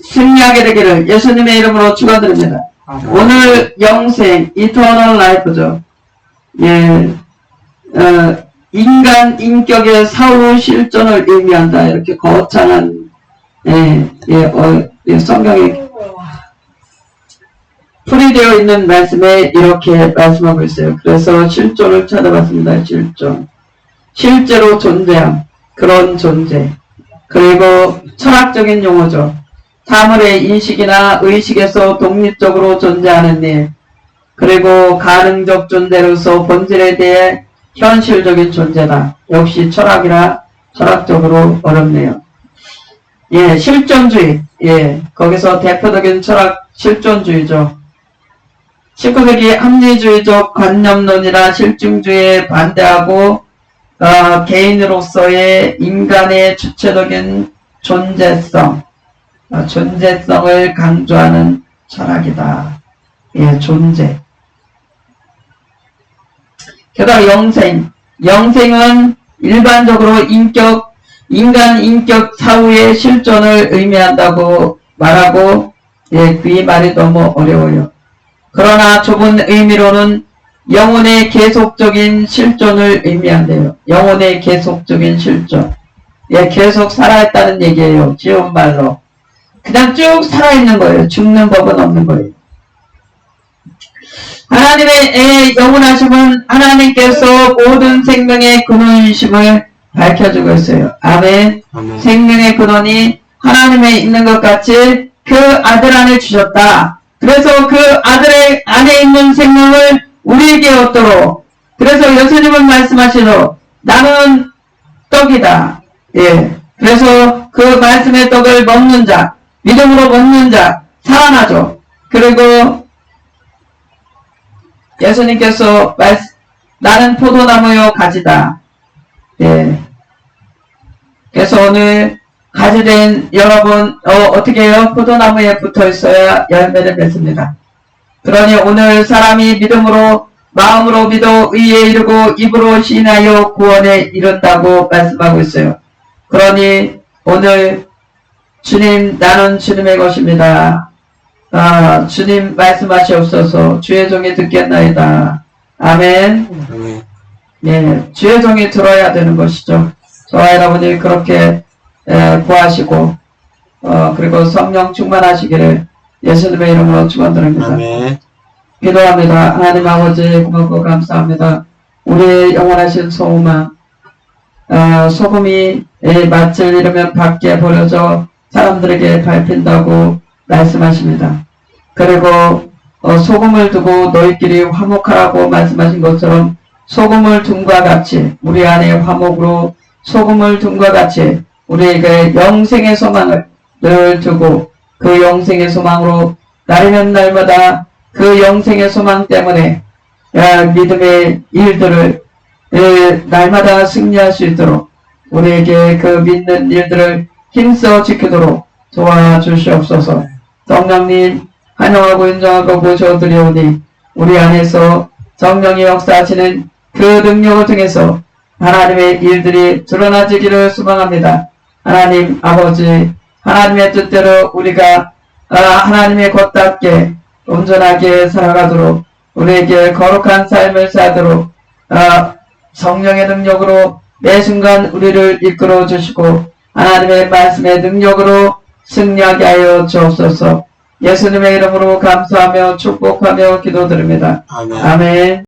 [SPEAKER 2] 승리하게 되기를 예수님의 이름으로 축원드립니다. 오늘 영생 이터널 라이프죠. 예, 인간 인격의 사후 실존을 의미한다. 이렇게 거창한 성경에 풀이되어 있는 말씀에 이렇게 말씀하고 있어요. 그래서 실존을 찾아봤습니다. 실존. 실제로 존재함. 그런 존재. 그리고 철학적인 용어죠. 사물의 인식이나 의식에서 독립적으로 존재하는 일. 그리고 가능적 존재로서 본질에 대해 현실적인 존재다. 역시 철학이라 철학적으로 어렵네요. 예, 실존주의. 예, 거기서 대표적인 철학 실존주의죠. 19세기 합리주의적 관념론이라 실증주의에 반대하고 개인으로서의 인간의 주체적인 존재성을 강조하는 철학이다. 예, 존재. 게다가 영생은 일반적으로 인간 인격 사후의 실존을 의미한다고 말하고, 예, 그 말이 너무 어려워요. 그러나 좁은 의미로는 영혼의 계속적인 실존을 의미한대요. 영혼의 계속적인 실존. 예, 계속 살아있다는 얘기예요. 지운 말로. 그냥 쭉 살아있는 거예요. 죽는 법은 없는 거예요. 하나님의 영원하심은 하나님께서 모든 생명의 근원이심을 밝혀주고 있어요. 아멘.
[SPEAKER 4] 아멘.
[SPEAKER 2] 생명의 근원이 하나님에 있는 것 같이 그 아들 안에 주셨다. 그래서 그 아들의 안에 있는 생명을 우리에게 얻도록. 그래서 예수님은 말씀하시죠. 나는 떡이다. 예. 그래서 그 말씀의 떡을 먹는 자, 믿음으로 먹는 자, 살아나죠. 그리고 예수님께서 나는 포도나무요 가지다. 예. 그래서 오늘 가지된 여러분 어떻게 해요? 포도나무에 붙어 있어야 열매를 맺습니다. 그러니 오늘 사람이 믿음으로 마음으로 믿어 의에 이르고 입으로 시인하여 구원에 이른다고 말씀하고 있어요. 그러니 오늘 주님 나는 주님의 것입니다. 주님 말씀하시옵소서. 주의 종이 듣겠나이다. 아멘.
[SPEAKER 4] 아멘.
[SPEAKER 2] 예, 주의 종이 들어야 되는 것이죠. 저와 여러분이 그렇게 구하시고 그리고 성령 충만하시기를 예수님의 이름으로 축원드립니다.
[SPEAKER 4] 아멘.
[SPEAKER 2] 기도합니다. 하나님 아버지 고맙고 감사합니다. 우리의 영원하신 소망 소금이 맏을 잃으면 밖에 버려져 사람들에게 밟힌다고 말씀하십니다. 그리고 소금을 두고 너희끼리 화목하라고 말씀하신 것처럼 소금을 둔과 같이 우리 안에 화목으로 소금을 둔과 같이 우리에게 영생의 소망을 늘 두고 그 영생의 소망으로 날이면 날마다 그 영생의 소망 때문에 믿음의 일들을 날마다 승리할 수 있도록 우리에게 그 믿는 일들을 힘써 지키도록 도와주시옵소서. 성령님 환영하고 인정하고 모셔드리오니 우리 안에서 성령이 역사하시는 그 능력을 통해서 하나님의 일들이 드러나지기를 소망합니다. 하나님 아버지 하나님의 뜻대로 우리가 하나님의 것답게 온전하게 살아가도록 우리에게 거룩한 삶을 살도록 성령의 능력으로 매 순간 우리를 이끌어 주시고 하나님의 말씀의 능력으로 승리하게 하여 주옵소서. 예수님의 이름으로 감사하며 축복하며 기도드립니다.
[SPEAKER 4] 아멘.
[SPEAKER 2] 아멘.